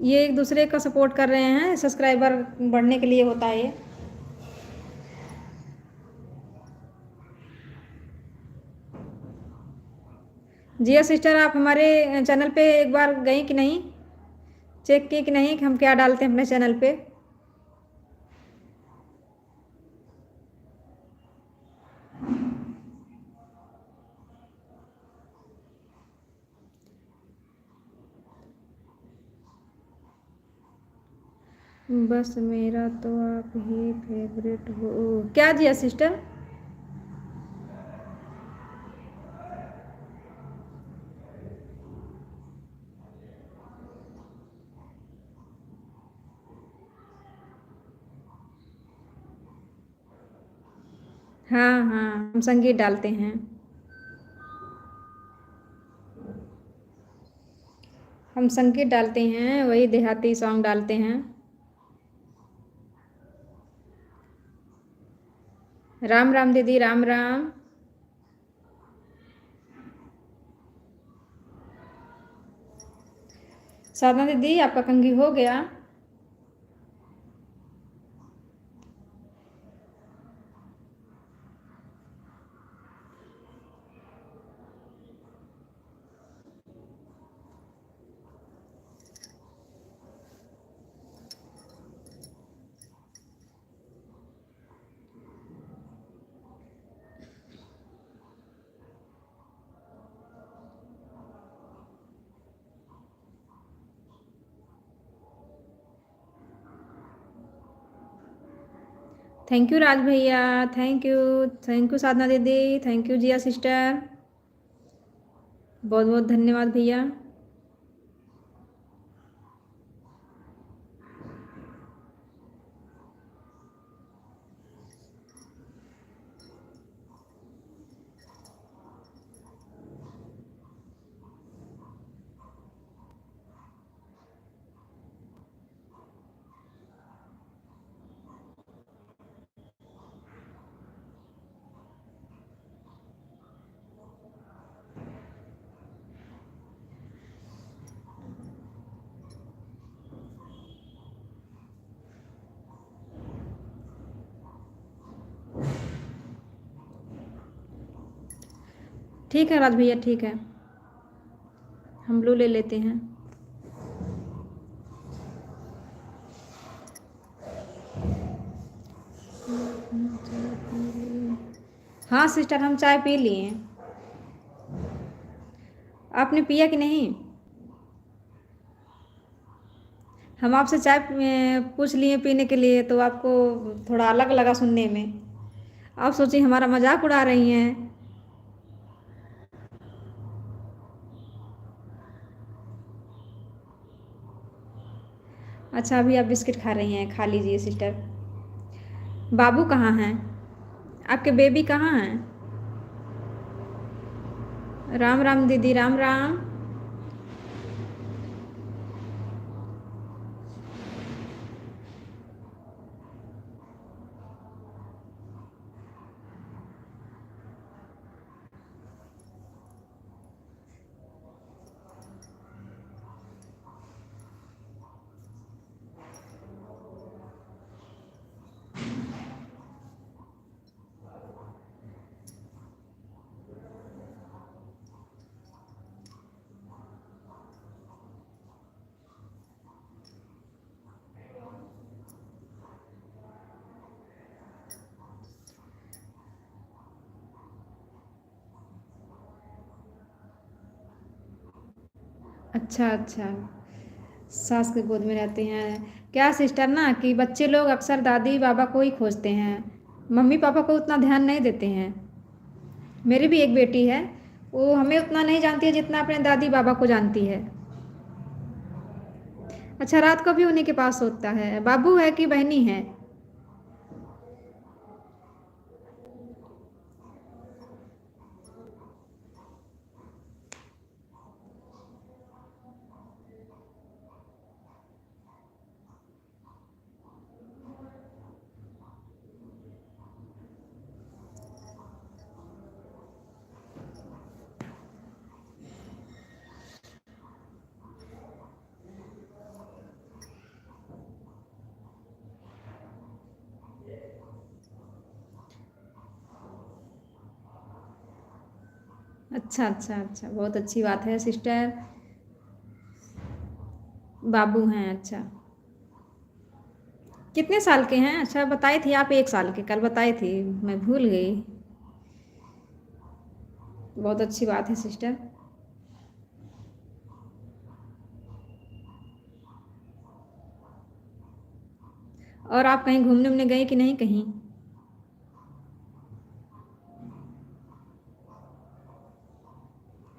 ये एक दूसरे का सपोर्ट कर रहे हैं, सब्सक्राइबर बढ़ने के लिए होता है ये। जिया सिस्टर, आप हमारे चैनल पे एक बार गई कि नहीं, चेक किए कि नहीं कि हम क्या डालते हैं अपने चैनल पे? बस मेरा तो आप ही फेवरेट हो। क्या जिया सिस्टर? हाँ हाँ, हम संगीत डालते हैं। हम संगीत डालते हैं, वही देहाती सॉन्ग डालते हैं। राम राम दीदी, राम राम। साधना दीदी, आपका कंघी हो गया? थैंक यू राज भैया, thank you. Thank you Sadhana दीदी, थैंक यू जिया सिस्टर, बहुत बहुत धन्यवाद भैया। ठीक है राज भैया, ठीक है, हम ब्लू ले लेते हैं। हाँ सिस्टर, हम चाय पी लिए। आपने पिया कि नहीं? हम आपसे चाय पूछ लिए पीने के लिए, तो आपको थोड़ा अलग लगा सुनने में। आप सोचिए हमारा मजाक उड़ा रही हैं। अच्छा, अभी आप बिस्किट खा रही हैं, खा लीजिए सिस्टर। बाबू कहाँ हैं? आपके बेबी कहाँ हैं? राम राम दीदी, राम राम। अच्छा अच्छा, सास के गोद में रहते हैं क्या सिस्टर? ना कि बच्चे लोग अक्सर दादी बाबा को ही खोजते हैं, मम्मी पापा को उतना ध्यान नहीं देते हैं। मेरी भी एक बेटी है, वो हमें उतना नहीं जानती है जितना अपने दादी बाबा को जानती है। अच्छा, रात को भी उन्हीं के पास सोता है? बाबू है कि बहनी है? अच्छा अच्छा अच्छा, बहुत अच्छी बात है सिस्टर। बाबू हैं, अच्छा। कितने साल के हैं? अच्छा बताई थी आप 1 साल के, कल बताई थी, मैं भूल गई। बहुत अच्छी बात है सिस्टर। और आप कहीं घूमने उमने गए कि नहीं कहीं?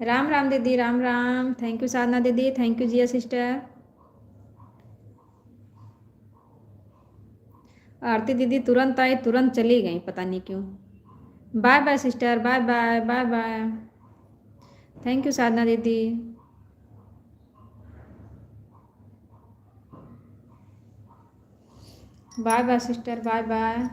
राम राम दीदी, राम राम, थैंक यू साधना दीदी, thank you Jiya sister. Aarti दीदी तुरंत आई तुरंत चली गई, पता नहीं क्यों। Bye bye sister, bye bye, bye bye. Thank you Sadhana दीदी। Bye bye sister, bye bye.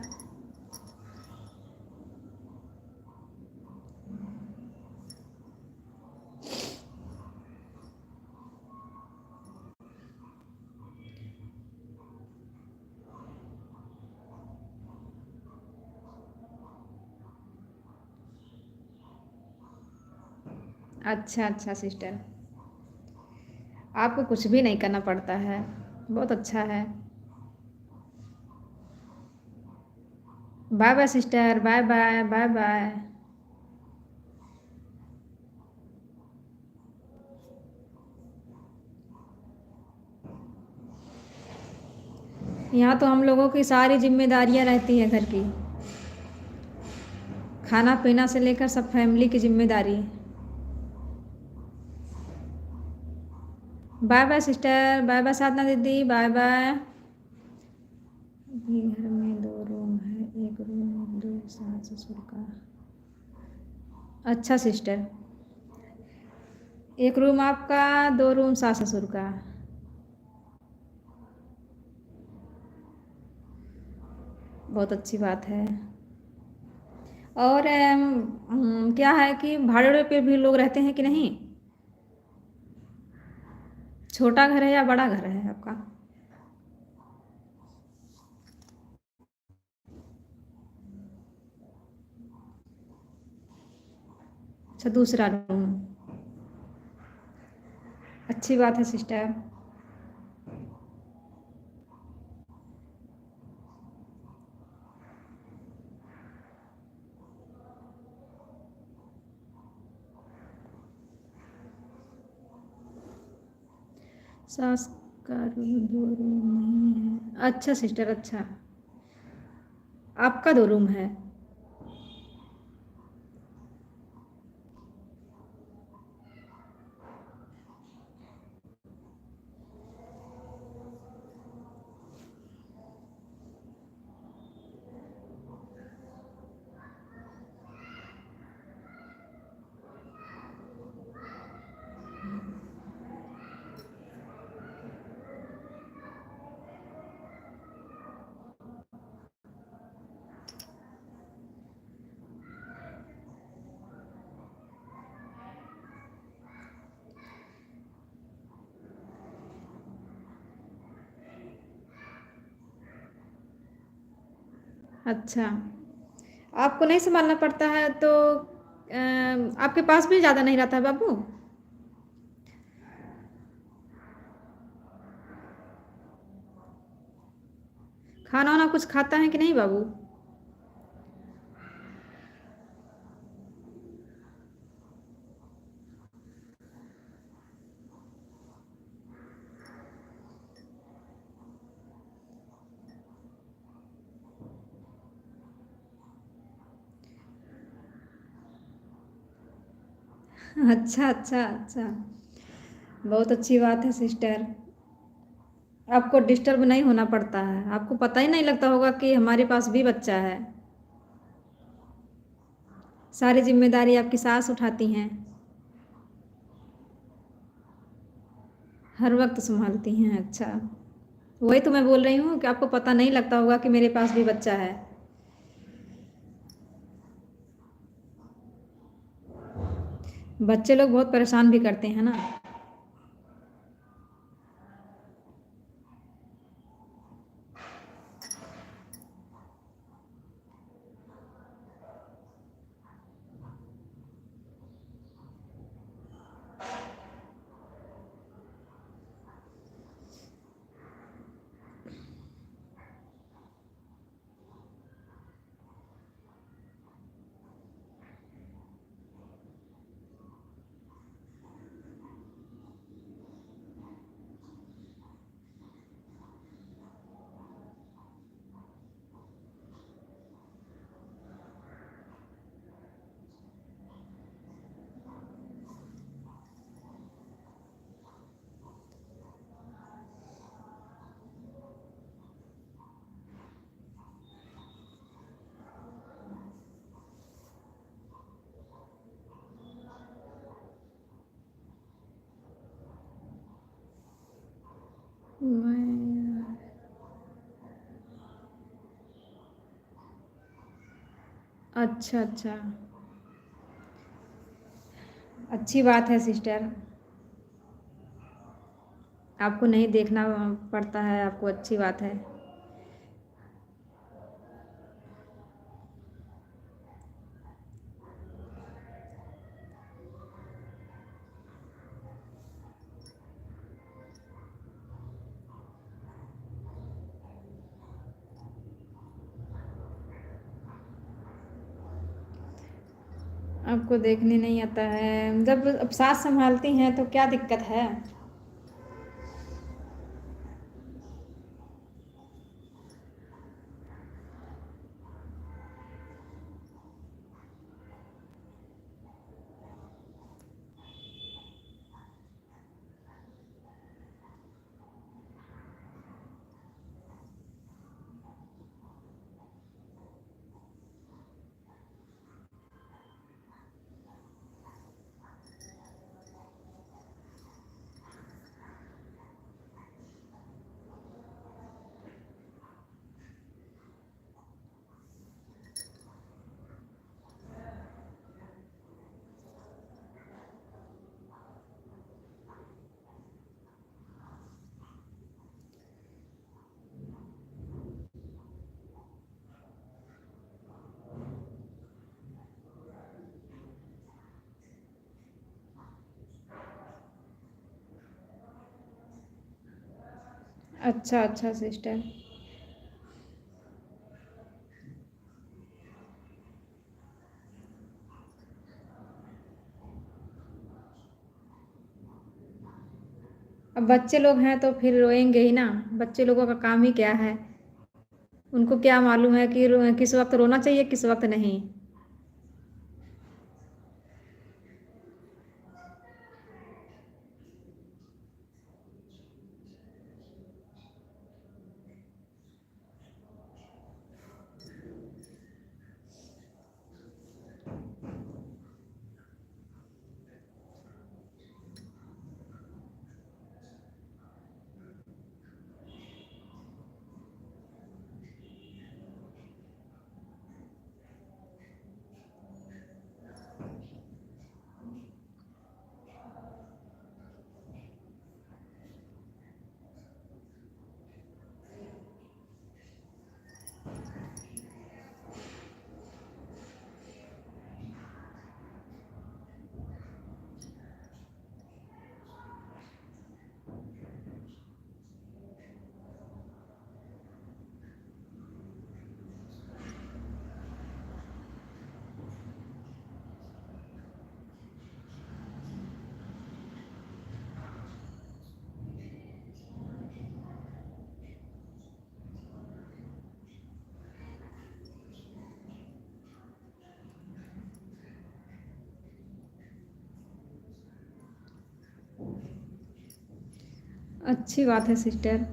अच्छा अच्छा सिस्टर, आपको कुछ भी नहीं करना पड़ता है, बहुत अच्छा है। Bye bye sister, bye bye, bye bye. यहाँ तो हम लोगों की सारी जिम्मेदारियाँ रहती हैं घर की, खाना पीना से लेकर सब फैमिली की जिम्मेदारी। Bye bye sister, bye bye Sadhana दीदी, बाय बाय। अभी घर में 2 रूम है, एक रूम दो सास ससुर का। अच्छा सिस्टर, एक रूम आपका, 2 रूम सास ससुर का। बहुत अच्छी बात है। और क्या है कि भाड़े पे भी लोग रहते हैं कि नहीं? छोटा घर है या बड़ा घर है आपका? अच्छा, दूसरा रूम। अच्छी बात है सिस्टर। सास का रूम 2 रूम नहीं है, अच्छा सिस्टर, अच्छा। आपका 2 रूम है। अच्छा, आपको नहीं संभालना पड़ता है तो आपके पास भी ज़्यादा नहीं रहता है बाबू? खाना वाना कुछ खाता है कि नहीं बाबू? अच्छा अच्छा अच्छा, बहुत अच्छी बात है सिस्टर। आपको डिस्टर्ब नहीं होना पड़ता है, आपको पता ही नहीं लगता होगा कि हमारे पास भी बच्चा है। सारी जिम्मेदारी आपकी सास उठाती हैं, हर वक्त संभालती हैं, अच्छा। वही तो मैं बोल रही हूँ कि आपको पता नहीं लगता होगा कि मेरे पास भी बच्चा है। बच्चे लोग बहुत परेशान भी करते हैं ना। मैं अच्छा अच्छा, अच्छी बात है सिस्टर। आपको नहीं देखना पड़ता है, आपको अच्छी बात है। आपको देखने नहीं आता है, जब अब सास संभालती हैं तो क्या दिक्कत है। अच्छा अच्छा सिस्टर। अब बच्चे लोग हैं तो फिर रोएंगे ही ना। बच्चे लोगों का काम ही क्या है। उनको क्या मालूम है कि किस वक्त रोना चाहिए किस वक्त नहीं। अच्छी बात है सिस्टर।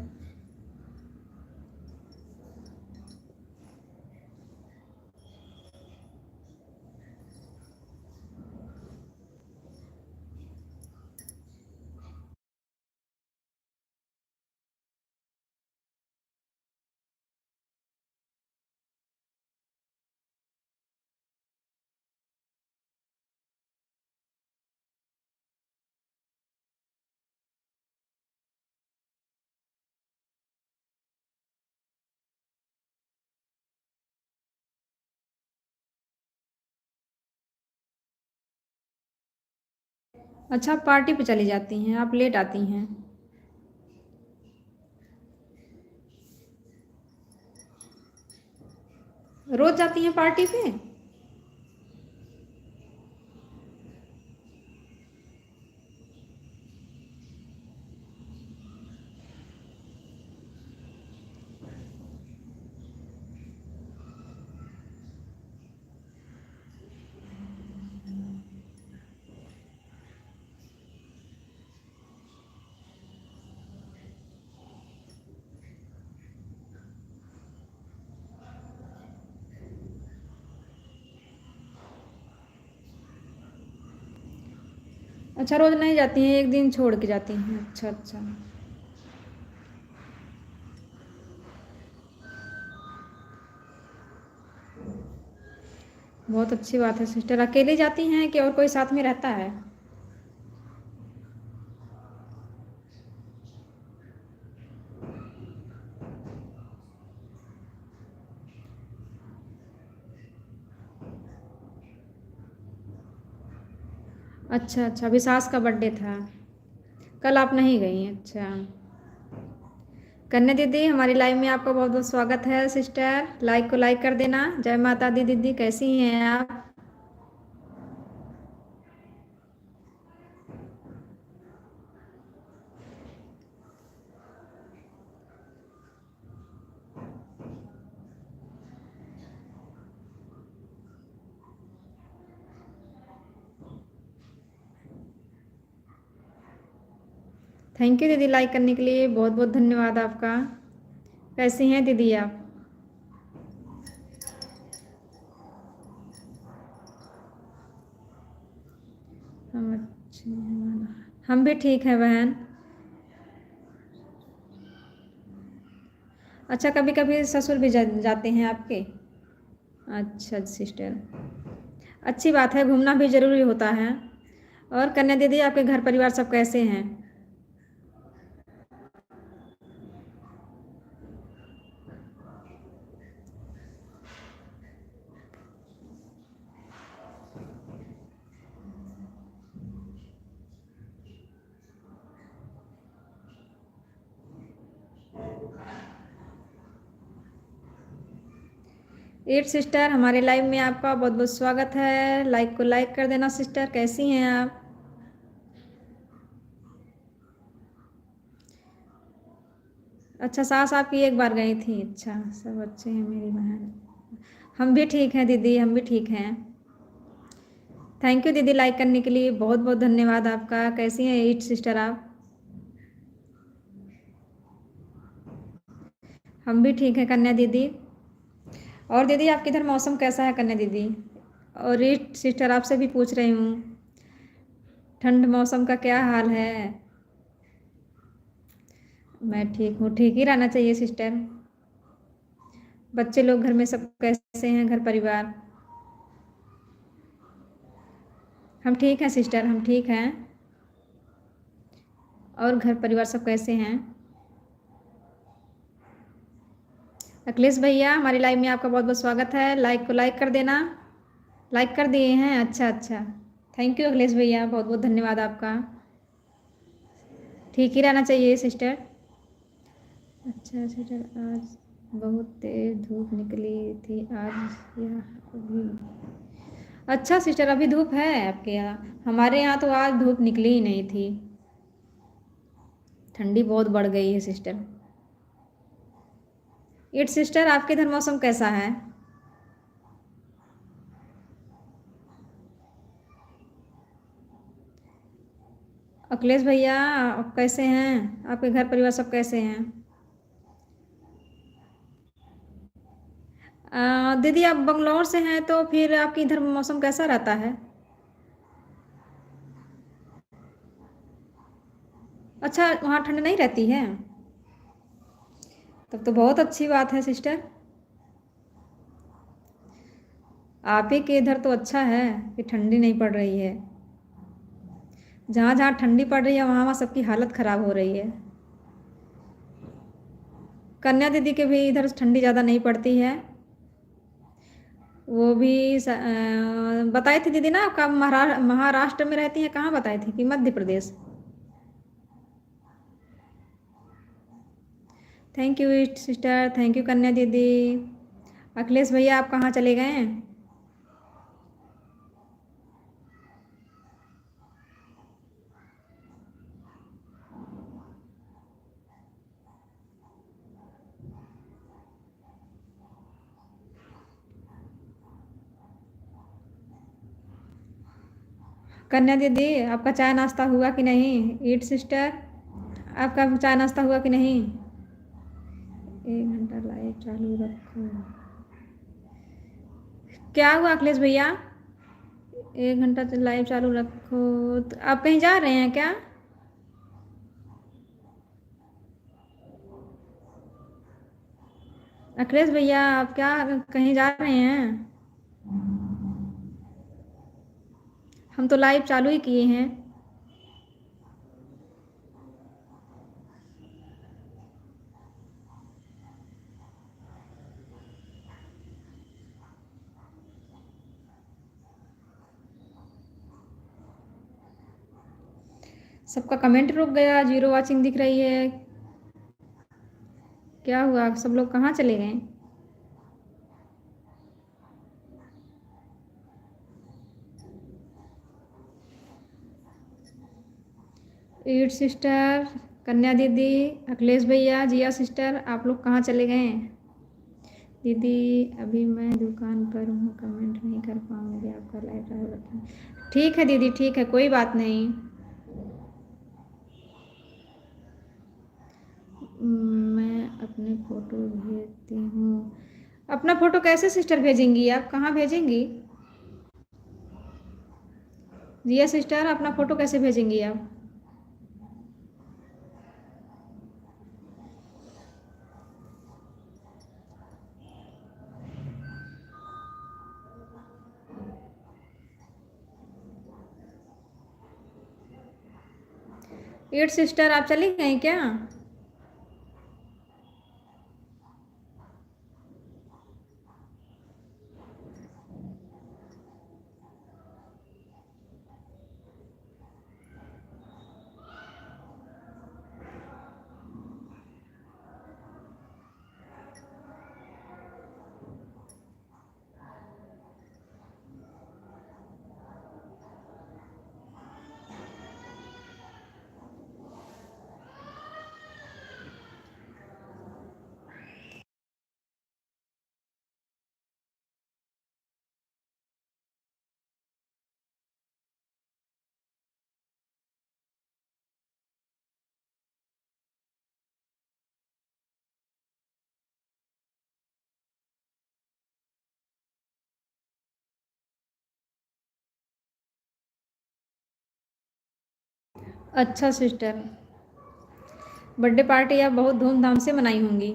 अच्छा, आप पार्टी पे चली जाती हैं, आप लेट आती हैं। रोज जाती हैं पार्टी पे। अच्छा, रोज नहीं जाती हैं, एक दिन छोड़ के जाती हैं। अच्छा अच्छा। बहुत अच्छी बात है सिस्टर। अकेले जाती हैं कि और कोई साथ में रहता है? अच्छा अच्छा, अभी सास का बर्थडे था, कल आप नहीं गई? अच्छा। कन्या दीदी, हमारी लाइव में आपका बहुत बहुत स्वागत है सिस्टर। लाइक को लाइक कर देना। जय माता दी दीदी, कैसी हैं आप? थैंक यू दीदी, लाइक करने के लिए बहुत बहुत धन्यवाद आपका। कैसी हैं दीदी आप? हम अच्छे हैं, हम भी ठीक हैं बहन। अच्छा, कभी कभी ससुर भी जाते हैं आपके? अच्छा सिस्टर, अच्छी बात है, घूमना भी ज़रूरी होता है। और कन्या दीदी, आपके घर परिवार सब कैसे हैं? 8 सिस्टर, हमारे लाइव में आपका बहुत बहुत स्वागत है। लाइक को लाइक कर देना सिस्टर। कैसी हैं आप? अच्छा, सास आपकी एक बार गई थी? अच्छा, सब अच्छे हैं मेरी बहन। हम भी ठीक हैं दीदी, हम भी ठीक हैं। थैंक यू दीदी, लाइक करने के लिए बहुत बहुत धन्यवाद आपका। कैसी हैं 8 सिस्टर आप? हम भी ठीक हैं कन्या दीदी। और दीदी, आपके इधर मौसम कैसा है कन्या दीदी? और 8 सिस्टर, आपसे भी पूछ रही हूँ, ठंड मौसम का क्या हाल है? मैं ठीक हूँ, ठीक ही रहना चाहिए सिस्टर। बच्चे लोग घर में सब कैसे हैं, घर परिवार? हम ठीक हैं सिस्टर, हम ठीक हैं। और घर परिवार सब कैसे हैं? अखिलेश भैया, हमारी लाइव में आपका बहुत बहुत स्वागत है। लाइक को लाइक कर देना। लाइक कर दिए हैं? अच्छा अच्छा, थैंक यू अखिलेश भैया, बहुत बहुत धन्यवाद आपका। ठीक ही रहना चाहिए सिस्टर। अच्छा सिस्टर, आज बहुत तेज धूप निकली थी आज या अभी? अच्छा सिस्टर, अभी धूप है आपके यहाँ? हमारे यहाँ तो आज धूप निकली ही नहीं थी। ठंडी बहुत बढ़ गई है सिस्टर। 8 सिस्टर, आपके इधर मौसम कैसा है? अखिलेश भैया, आप कैसे हैं? आपके घर परिवार सब कैसे हैं? दीदी, आप बंगलौर से हैं तो फिर आपके इधर मौसम कैसा रहता है? अच्छा, वहाँ ठंड नहीं रहती है? तब तो बहुत अच्छी बात है सिस्टर। आप ही के इधर तो अच्छा है कि ठंडी नहीं पड़ रही है। जहाँ जहाँ ठंडी पड़ रही है वहाँ वहाँ सबकी हालत ख़राब हो रही है। कन्या दीदी के भी इधर ठंडी ज़्यादा नहीं पड़ती है। वो भी बताई थी दीदी ना, आपका महाराष्ट्र में रहती है, कहाँ बताई थी कि Madhya Pradesh? Thank you sister, thank you Kanya दीदी। अखिलेश भैया, आप कहाँ चले गए हैं? कन्या दीदी, आपका चाय नाश्ता हुआ कि नहीं? ईट सिस्टर, आपका चाय नाश्ता हुआ कि नहीं? 1 घंटा लाइव चालू रखो। क्या हुआ अखिलेश भैया? 1 घंटा लाइव चालू रखो तो आप कहीं जा रहे हैं क्या? अखिलेश भैया, आप क्या कहीं जा रहे हैं? हम तो लाइव चालू ही किए हैं। सबका कमेंट रुक गया, 0 वॉचिंग दिख रही है। क्या हुआ, सब लोग कहाँ चले गए? ईट सिस्टर, कन्या दीदी, अखिलेश भैया, जिया सिस्टर, आप लोग कहाँ चले गए? दीदी अभी मैं दुकान पर हूँ, कमेंट नहीं कर पाऊँगी, आपका लाइव चालू रखें। ठीक है दीदी, ठीक है, कोई बात नहीं। मैं अपने फ़ोटो भेजती हूँ। अपना फ़ोटो कैसे सिस्टर भेजेंगी आप, कहाँ भेजेंगी? जिया सिस्टर, अपना फ़ोटो कैसे भेजेंगी आप? ईट सिस्टर, आप चली गई क्या? अच्छा सिस्टर, बर्थडे पार्टी आप बहुत धूमधाम से मनाई होंगी।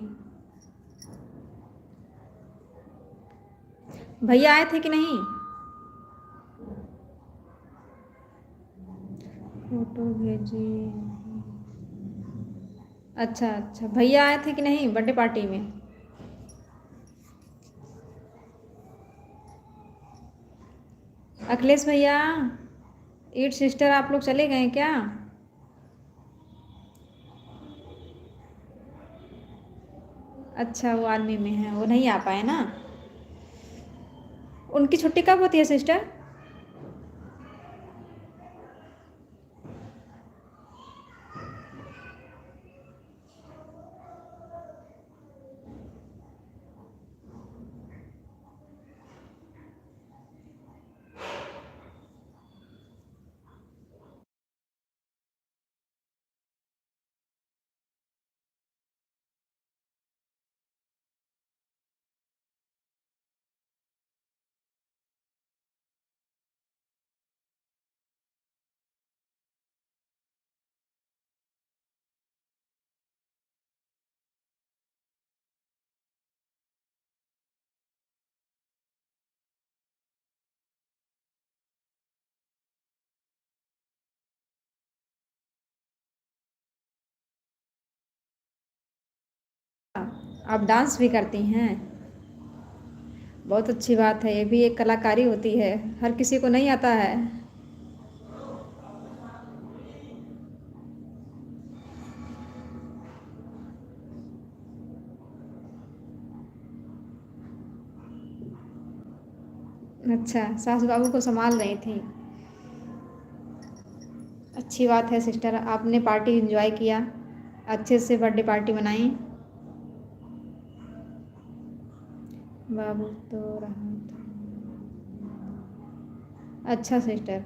भैया आए थे कि नहीं? फोटो भेजिए। अच्छा अच्छा, भैया आए थे कि नहीं बर्थडे पार्टी में? अखिलेश भैया, ईट सिस्टर, आप लोग चले गए क्या? अच्छा, वो आर्मी में है, वो नहीं आ पाए ना। उनकी छुट्टी कब होती है सिस्टर? आप डांस भी करती हैं? बहुत अच्छी बात है, ये भी एक कलाकारी होती है, हर किसी को नहीं आता है। अच्छा, सास बाबू को संभाल रही थी। अच्छी बात है सिस्टर, आपने पार्टी एंजॉय किया, अच्छे से बर्थडे पार्टी मनाई। बाबू तो रहा था। अच्छा सिस्टर।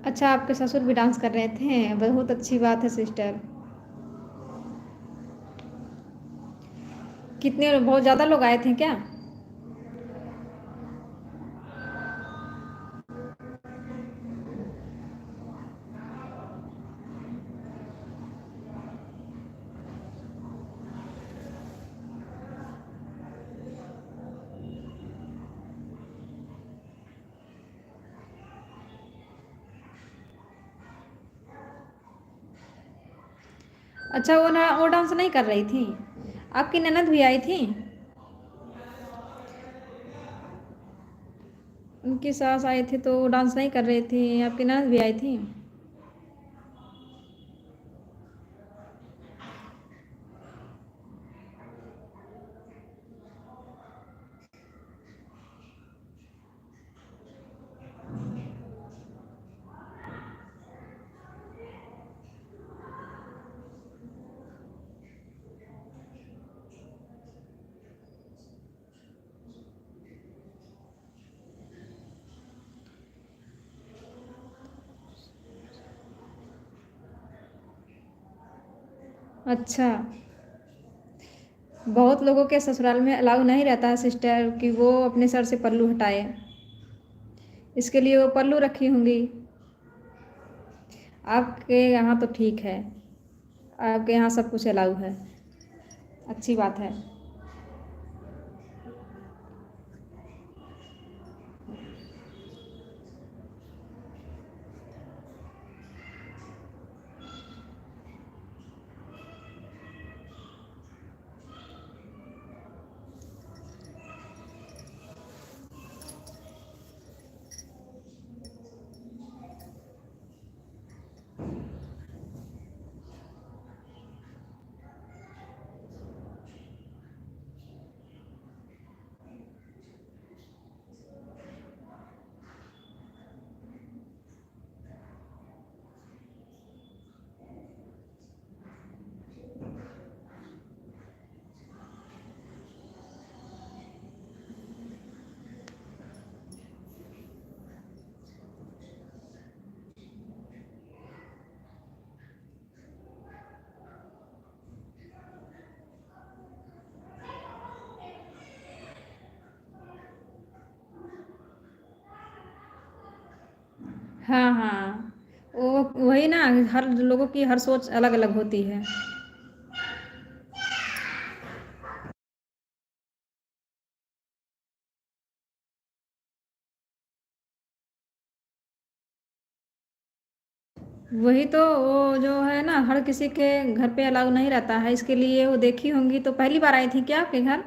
अच्छा, आपके ससुर भी डांस कर रहे थे, बहुत अच्छी बात है सिस्टर। कितने, बहुत ज़्यादा लोग आए थे क्या? अच्छा, वो डांस नहीं कर रही थी? आपकी ननद भी आई थी? उनकी सास आई थी तो वो डांस नहीं कर रही थी, आपकी ननद भी आई थी? अच्छा। बहुत लोगों के ससुराल में अलाउ नहीं रहता है सिस्टर कि वो अपने सर से पल्लू हटाए। इसके लिए वो पल्लू रखी होंगी। आपके यहाँ तो ठीक है, आपके यहाँ सब कुछ अलाउ है। अच्छी बात है। हाँ हाँ, वो वही ना, हर लोगों की हर सोच अलग अलग होती है। वही तो, वो जो है ना, हर किसी के घर पे अलाउ नहीं रहता है, इसके लिए वो देखी होंगी। तो पहली बार आई थी क्या आपके घर?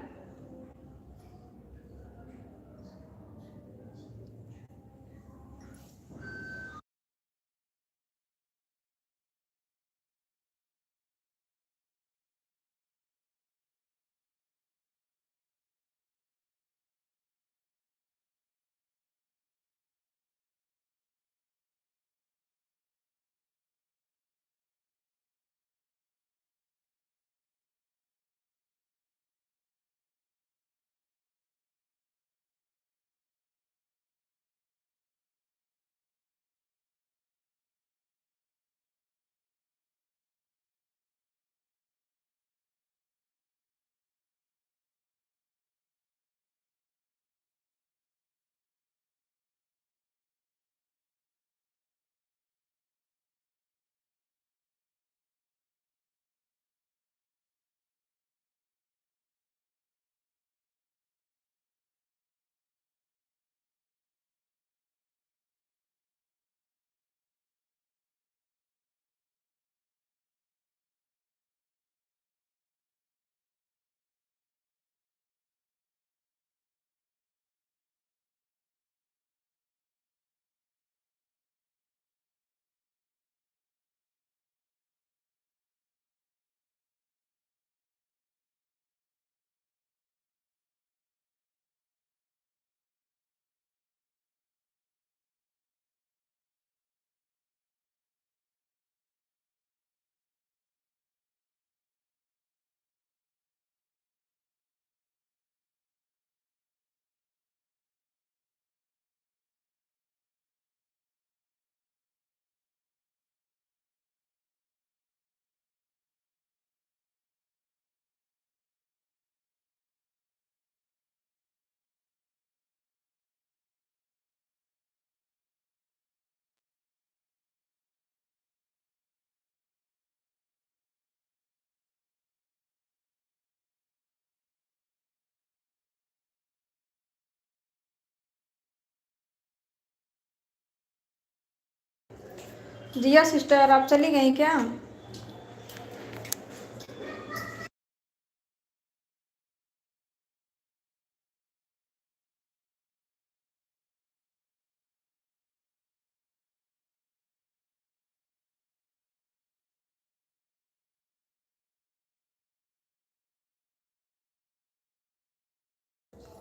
जिया सिस्टर, आप चली गई क्या?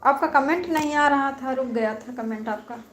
आपका कमेंट नहीं आ रहा था, रुक गया था कमेंट आपका।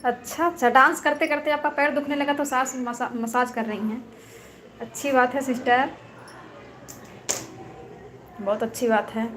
अच्छा अच्छा, डांस करते करते आपका पैर दुखने लगा तो सास मसाज कर रही हैं। अच्छी बात है सिस्टर, बहुत अच्छी बात है।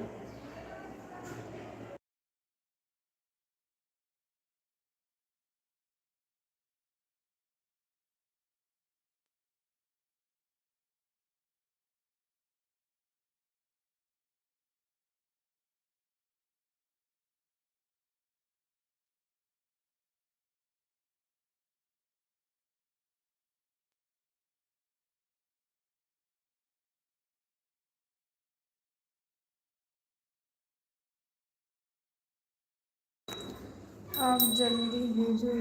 आप जल्दी भेजो।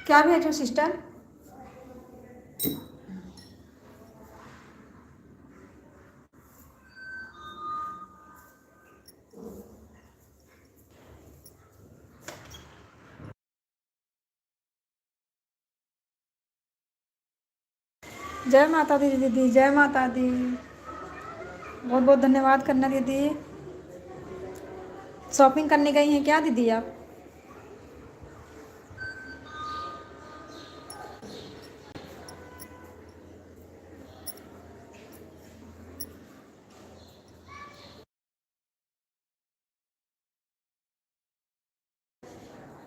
क्या भेजो सिस्टर? जय माता दी दीदी, जय माता दी। बहुत बहुत धन्यवाद करना दीदी। शॉपिंग करने गई हैं क्या दीदी आप?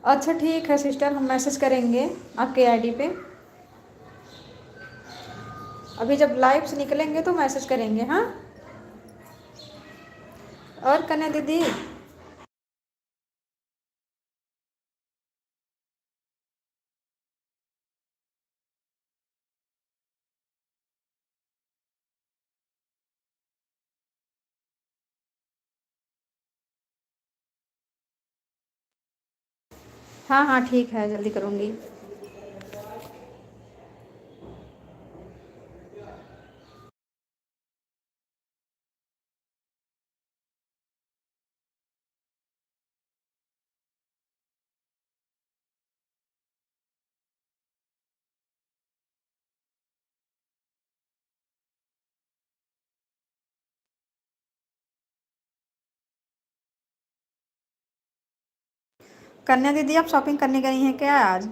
अच्छा ठीक है सिस्टर, हम मैसेज करेंगे आपके आईडी पे। अभी जब लाइव से निकलेंगे तो मैसेज करेंगे, हाँ। और कन्या दीदी, हाँ हाँ ठीक है, जल्दी करूँगी। कन्या दीदी, आप शॉपिंग करने गई हैं क्या आज?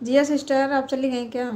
जिया सिस्टर, आप चली गई क्या?